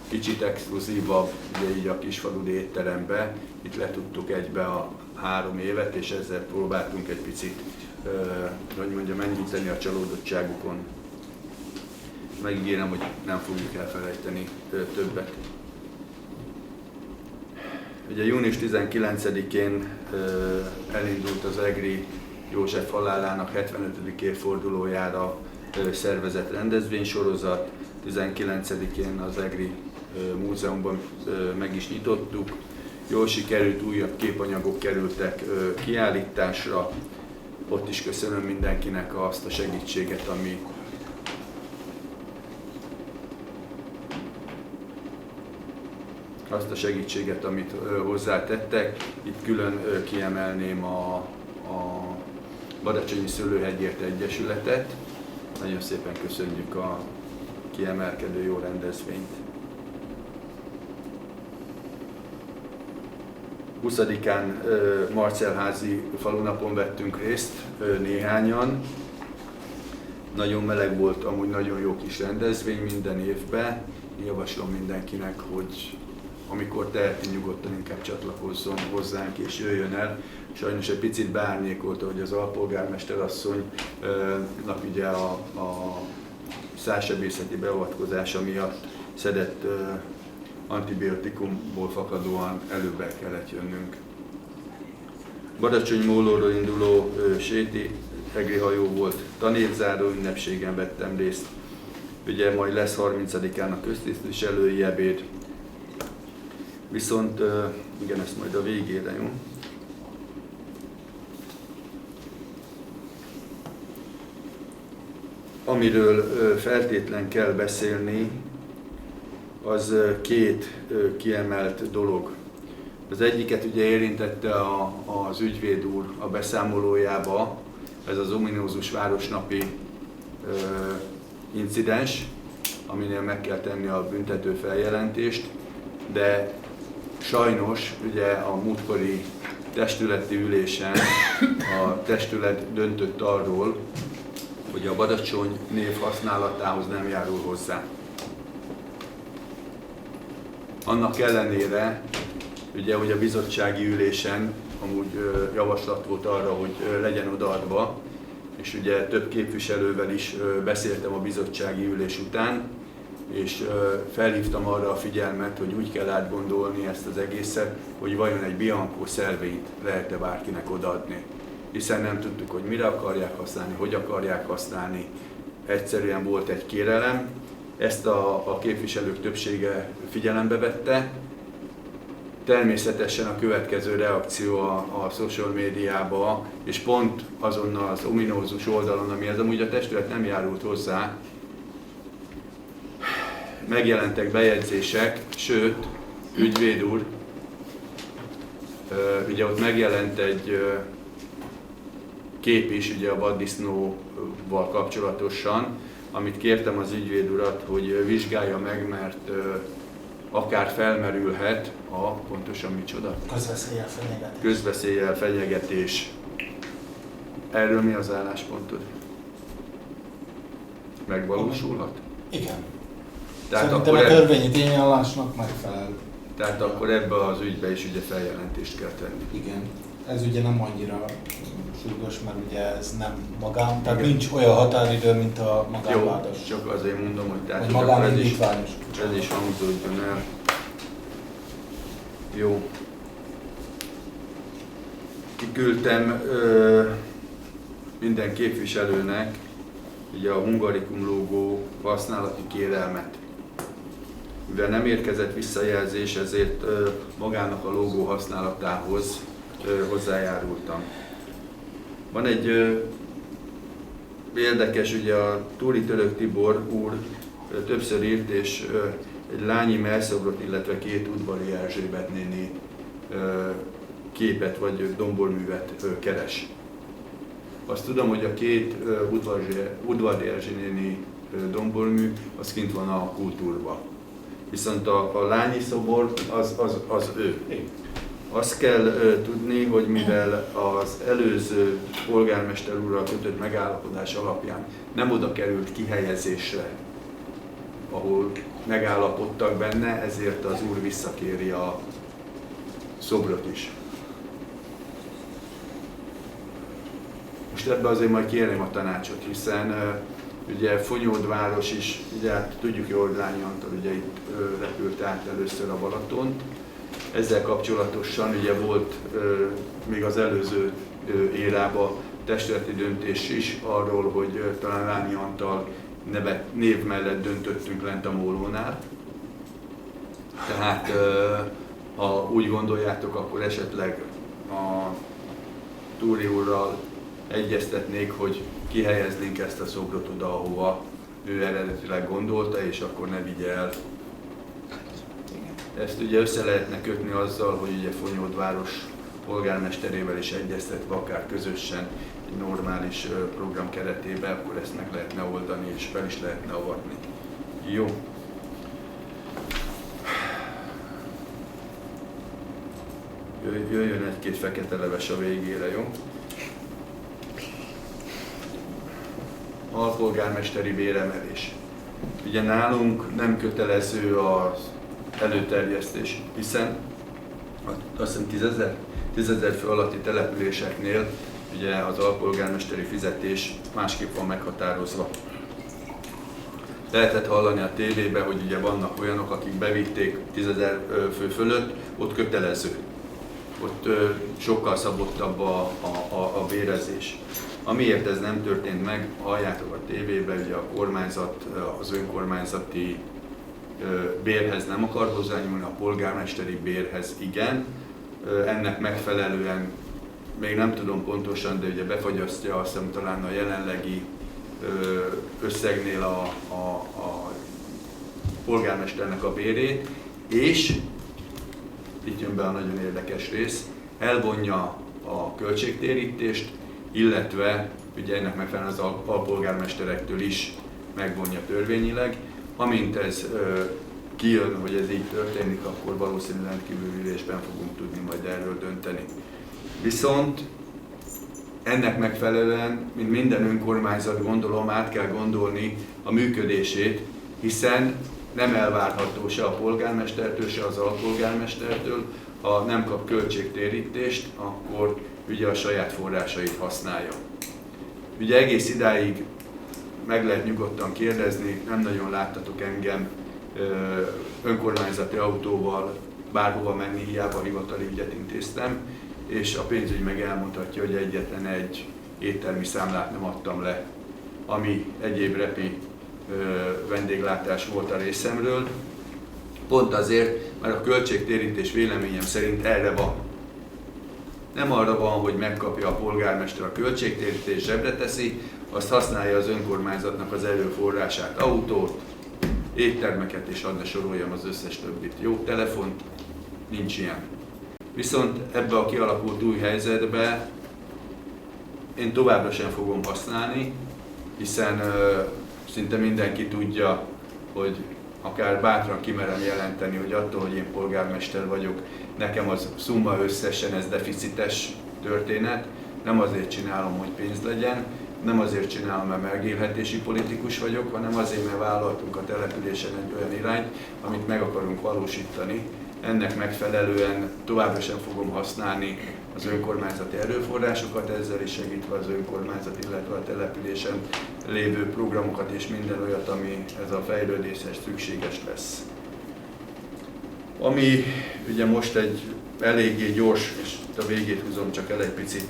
kicsit exkluzívabb, ugye így a Kisfaludy étterembe. Itt letudtuk egybe a 3 évet, és ezzel próbáltunk egy picit, hogy mondjam, enyhíteni a csalódottságukon. Megígérem, hogy nem fogjuk elfelejteni többet. Ugye június 19-én elindult az Egri József halálának 75. évfordulójára szervezett rendezvénysorozat. 19-én az Egri Múzeumban meg is nyitottuk. Jól sikerült, újabb képanyagok kerültek kiállításra. Ott is köszönöm mindenkinek azt a segítséget, amit hozzátettek. Itt külön kiemelném a Badacsonyi Szőlőhegyért Egyesületet. Nagyon szépen köszönjük a kiemelkedő jó rendezvényt. 20-án Marcelházi falunapon vettünk részt néhányan. Nagyon meleg volt, amúgy nagyon jó kis rendezvény minden évben. Javaslom mindenkinek, hogy amikor teheti, nyugodtan inkább csatlakozzon hozzánk és jöjjön el. Sajnos egy picit beárnyékolta, hogy az alpolgármester asszonynak ugye a szálsebészeti beavatkozása miatt szedett antibiotikumból fakadóan előbb kellett jönnünk. Badacsony-Mólóról induló séti egri hajó volt, tanévzáró ünnepségen vettem részt. Ugye majd lesz 30-án a köztisztviselői ebéd. Viszont, igen, ezt majd a végére, jó? Amiről feltétlen kell beszélni, az két kiemelt dolog. Az egyiket ugye érintette az ügyvéd úr a beszámolójába, ez az ominózus városnapi incidens, aminél meg kell tenni a büntető feljelentést, de sajnos ugye a múltkori testületi ülésen a testület döntött arról, hogy a Badacsony név használatához nem járul hozzá. Annak ellenére, ugye, hogy a bizottsági ülésen amúgy javaslat volt arra, hogy legyen odaadva, és ugye több képviselővel is beszéltem a bizottsági ülés után, és felhívtam arra a figyelmet, hogy úgy kell átgondolni ezt az egészet, hogy vajon egy Bianco szervényt lehet-e bárkinek odaadni. Hiszen nem tudtuk, hogy mire akarják használni, hogy akarják használni. Egyszerűen volt egy kérelem, ezt a képviselők többsége figyelembe vette. Természetesen a következő reakció a social médiába, és pont azon az ominózus oldalon, amihez amúgy a testület nem járult hozzá, megjelentek bejegyzések, sőt, ügyvéd úr, ugye ott megjelent egy kép is ugye a vaddisznóval kapcsolatosan, amit kértem az ügyvéd urat, hogy vizsgálja meg, mert akár felmerülhet a pontosan micsoda? Közveszéllyel fenyegetés. Közveszéllyel fenyegetés. Erről mi az álláspontod? Megvalósulhat? Igen. Tehát szerintem akkor a törvényi tényállásnak megfelel. Tehát akkor ebbe az ügybe is ugye feljelentést kell tenni. Igen. Ez ugye nem annyira sürgős, mert ugye ez nem magán, tehát nincs olyan határidő, mint a magánvádos. Jó, csak azért mondom, hogy tehát magánindítványos. Ez is hangzódjon el. Jó. Kiküldtem minden képviselőnek ugye a Hungarikum logó használati kérelmet. Mivel nem érkezett visszajelzés, ezért magának a logó használatához hozzájárultam. Van egy érdekes, ugye a Túri Török Tibor úr többször írt, és egy lányi mellszobrot, illetve két udvari Erzsébet néni képet vagy domborművet keres. Azt tudom, hogy a két udvari Erzsé néni dombormű az kint van a kultúrban. Viszont a lányi szobor az ő. Azt kell tudni, hogy mivel az előző polgármester úrral kötött megállapodás alapján nem oda került kihelyezésre, ahol megállapodtak benne, ezért az úr visszakéri a szobrot is. Most ebbe azért majd kérném a tanácsot, hiszen ugye Fonyódváros is, ugye hát tudjuk jól, hogy Lányi Antal ugye itt repült át először a Balatont. Ezzel kapcsolatosan ugye volt még az előző érában testületi döntés is arról, hogy talán Lányi Antal név mellett döntöttünk lent a Mólónál. Tehát ha úgy gondoljátok, akkor esetleg a Túri úrral egyeztetnék, hogy kihelyeznénk ezt a szobrot oda, ahova ő eredetileg gondolta, és akkor ne vigye el. Ezt ugye össze lehetne kötni azzal, hogy ugye Fonyódváros polgármesterével is egyeztetve, akár közösen, egy normális program keretében, akkor ezt meg lehetne oldani, és fel is lehetne avatni. Jó. Jöjjön egy-két fekete leves a végére, jó? Alpolgármesteri béremelés. Ugye nálunk nem kötelező az előterjesztés, hiszen azt hiszem 10 000 fő alatti településeknél ugye az alpolgármesteri fizetés másképp van meghatározva. Lehetett hallani a tévében, hogy ugye vannak olyanok, akik bevitték 10 000 fő fölött, ott kötelező. Ott sokkal szabottabb a bérezés. Amiért ez nem történt meg, halljátok a tévében, ugye a kormányzat az önkormányzati bérhez nem akar hozzányúlni, a polgármesteri bérhez igen. Ennek megfelelően, még nem tudom pontosan, de ugye befagyasztja azt hiszem talán a jelenlegi összegnél a polgármesternek a bérét, és itt jön be a nagyon érdekes rész, elvonja a költségtérítést, illetve ugye ennek megfelelően az alpolgármesterektől is megvonja törvényileg. Amint ez kijön, hogy ez így történik, akkor valószínűleg rendkívüli ülésben fogunk tudni majd erről dönteni. Viszont ennek megfelelően, mint minden önkormányzat, gondolom, át kell gondolni a működését, hiszen nem elvárható se a polgármestertől, se az alpolgármestertől, ha nem kap költségtérítést, akkor ugye a saját forrásait használja. Ugye egész idáig meg lehet nyugodtan kérdezni, nem nagyon láttatok engem önkormányzati autóval bárhova menni, hiába hivatali ügyet intéztem, és a pénzügy meg elmondhatja, hogy egyetlen egy éttermi számlát nem adtam le, ami egyéb repi vendéglátás volt a részemről. Pont azért, mert a költségtérítés véleményem szerint erre van. Nem arra van, hogy megkapja a polgármester a költségtérítést, zsebre teszi, azt használja az önkormányzatnak az erőforrását, autót, éttermeket, és hadd ne soroljam az összes többit. Jó, telefont, nincs ilyen. Viszont ebbe a kialakult új helyzetbe én továbbra sem fogom használni, hiszen szinte mindenki tudja, hogy akár bátran kimerem jelenteni, hogy attól, hogy én polgármester vagyok, nekem az szumma összesen ez deficites történet. Nem azért csinálom, hogy pénz legyen, nem azért csinálom, mert megélhetési politikus vagyok, hanem azért, mert vállaltunk a településen egy olyan irányt, amit meg akarunk valósítani. Ennek megfelelően továbbra sem fogom használni az önkormányzati erőforrásokat, ezzel is segítve az önkormányzat, illetve a településen lévő programokat és minden olyat, ami ez a fejlődéshez szükséges lesz. Ami ugye most egy eléggé gyors, és a végét húzom csak el egy picit,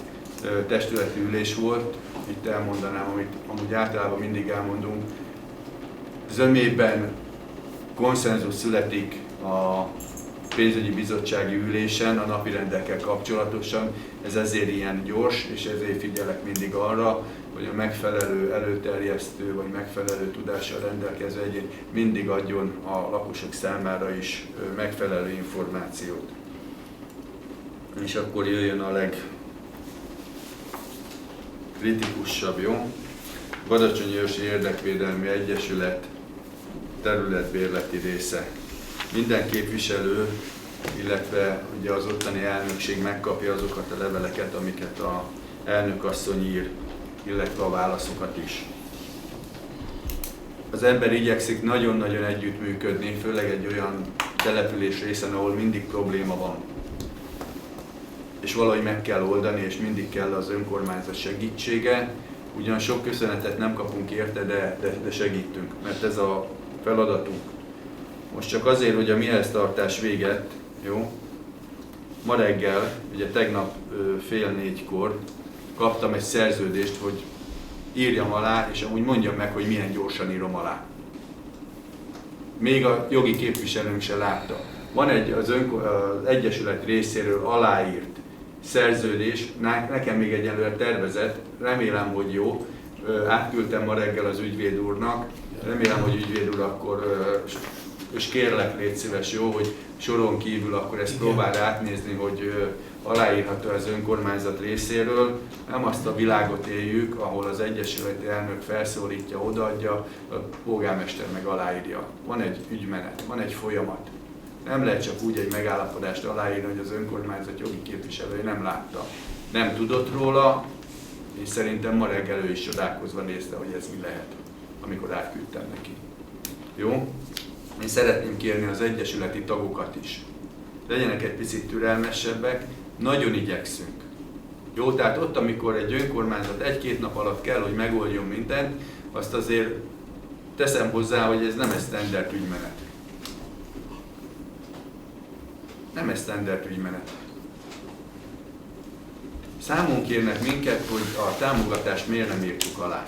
testületi ülés volt, itt elmondanám, amit amúgy általában mindig elmondunk. Zömében konszenzus születik a pénzügyi bizottsági ülésen a napirendekkel kapcsolatosan, ez ezért ilyen gyors, és ezért figyelek mindig arra, hogy a megfelelő előterjesztő vagy megfelelő tudással rendelkező egyén mindig adjon a lakosok számára is megfelelő információt. És akkor jöjjön a legkritikusabb, jó? Badacsonyi Ősi Érdekvédelmi Egyesület területbérleti része. Minden képviselő, illetve ugye az ottani elnökség megkapja azokat a leveleket, amiket az elnökasszony ír, illetve a válaszokat is. Az ember igyekszik nagyon-nagyon együttműködni, főleg egy olyan település részen, ahol mindig probléma van. És valahogy meg kell oldani, és mindig kell az önkormányzat segítsége. Ugyan sok köszönetet nem kapunk érte, de segítünk, mert ez a feladatunk. Most csak azért, hogy a mihez-tartás véget, jó? Ma reggel, ugye tegnap 3:30 kaptam egy szerződést, hogy írjam alá, és amúgy mondjam meg, hogy milyen gyorsan írom alá. Még a jogi képviselőnk se látta. Van az Egyesület részéről aláírt szerződés, nekem még egyelőre tervezett, remélem, hogy jó. Átküldtem ma reggel az ügyvéd úrnak, remélem, hogy ügyvéd úr akkor, és kérlek, légy szíves, jó, hogy soron kívül akkor ezt próbálja átnézni, hogy aláírható az önkormányzat részéről. Nem azt a világot éljük, ahol az egyesületi elnök felszólítja, odaadja, a polgármester meg aláírja. Van egy ügymenet, van egy folyamat. Nem lehet csak úgy egy megállapodást aláírni, hogy az önkormányzat jogi képviselője nem látta. Nem tudott róla, és szerintem ma reggel ő is csodálkozva nézte, hogy ez mi lehet, amikor átküldtem neki. Jó? Én szeretném kérni az egyesületi tagokat is. Legyenek egy picit türelmesebbek, nagyon igyekszünk. Jó, tehát ott, amikor egy önkormányzat 1-2 nap alatt kell, hogy megoldjon mindent, azt azért teszem hozzá, hogy ez nem egy standard ügymenet. Nem egy standard ügymenet. Számon kérnek minket, hogy a támogatást miért nem írtuk alá.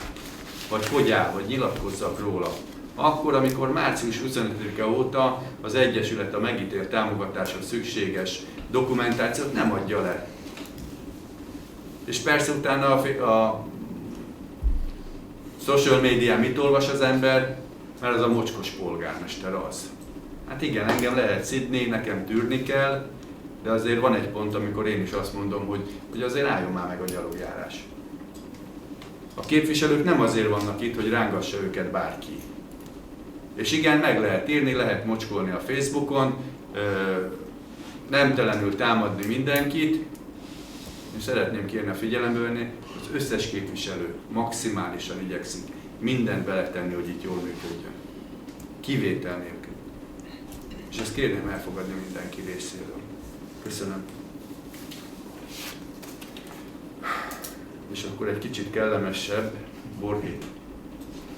Vagy hogy áll, vagy nyilatkozzak róla. Akkor, amikor március 25-e óta az Egyesület a megítélt támogatáshoz szükséges dokumentációt nem adja le. És persze utána a social médián mit olvas az ember? Mert az a mocskos polgármester az. Hát igen, engem lehet szidni, nekem tűrni kell, de azért van egy pont, amikor én is azt mondom, hogy azért álljon már meg a gyalogjárás. A képviselők nem azért vannak itt, hogy rángassa őket bárki. És igen, meg lehet írni, lehet mocskolni a Facebookon, nemtelenül támadni mindenkit, és szeretném kérni a figyelembe venni, az összes képviselő maximálisan igyekszik mindent beletenni, hogy itt jól működjön. Kivétel nélkül. És ezt kérném elfogadni mindenki részéről. Köszönöm. És akkor egy kicsit kellemesebb Borhét.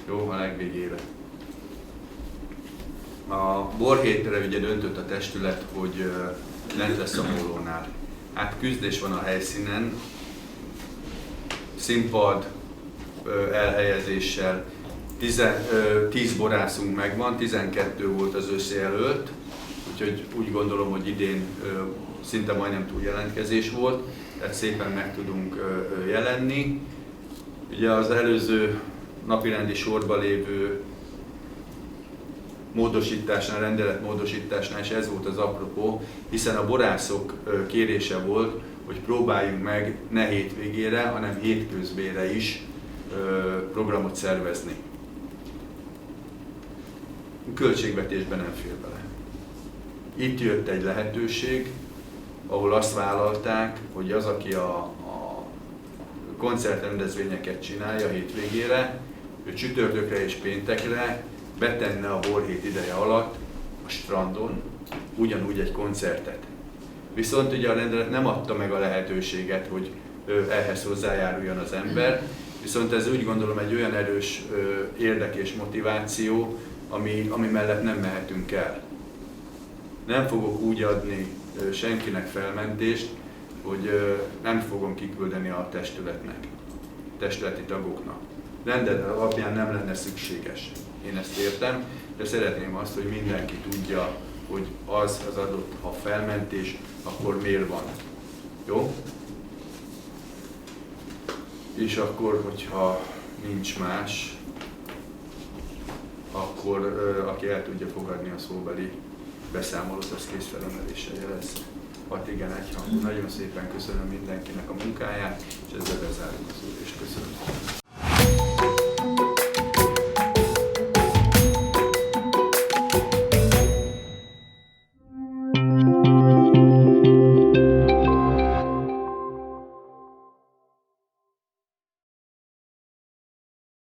Jó, a legvégére. A Borhétre ugye döntött a testület, hogy lent lesz a mólónál. Hát küzdés van a helyszínen, színpad elhelyezéssel, 10 borászunk megvan, 12 volt az összjelölt, úgyhogy úgy gondolom, hogy idén szinte majdnem túljelentkezés volt, tehát szépen meg tudunk jelenni. Ugye az előző napirendi sorba lévő módosításnál, rendeletmódosításnál, és ez volt az apropó, hiszen a borászok kérése volt, hogy próbáljunk meg ne hétvégére, hanem hétközbére is programot szervezni. A költségvetésben nem fér bele. Itt jött egy lehetőség, ahol azt vállalták, hogy az, aki a koncertrendezvényeket csinálja hétvégére, ő csütörtökre és péntekre betenne a Borhét ideje alatt a strandon ugyanúgy egy koncertet. Viszont ugye a rendelet nem adta meg a lehetőséget, hogy ehhez hozzájáruljon az ember, viszont ez úgy gondolom egy olyan erős érdek és motiváció, ami mellett nem mehetünk el. Nem fogok úgy adni senkinek felmentést, hogy nem fogom kiküldeni a testületnek, testületi tagoknak. Rendelet alapján nem lenne szükséges. Én ezt értem, de szeretném azt, hogy mindenki tudja, hogy az adott, ha felmentés, akkor miért van. Jó? És akkor, hogyha nincs más, akkor aki el tudja fogadni a szóbeli beszámolót, az kézfelemeléssel jelez. 6 igen, egyhangú. Nagyon szépen köszönöm mindenkinek a munkáját, és ezzel bezárjuk az ülést. Köszönöm.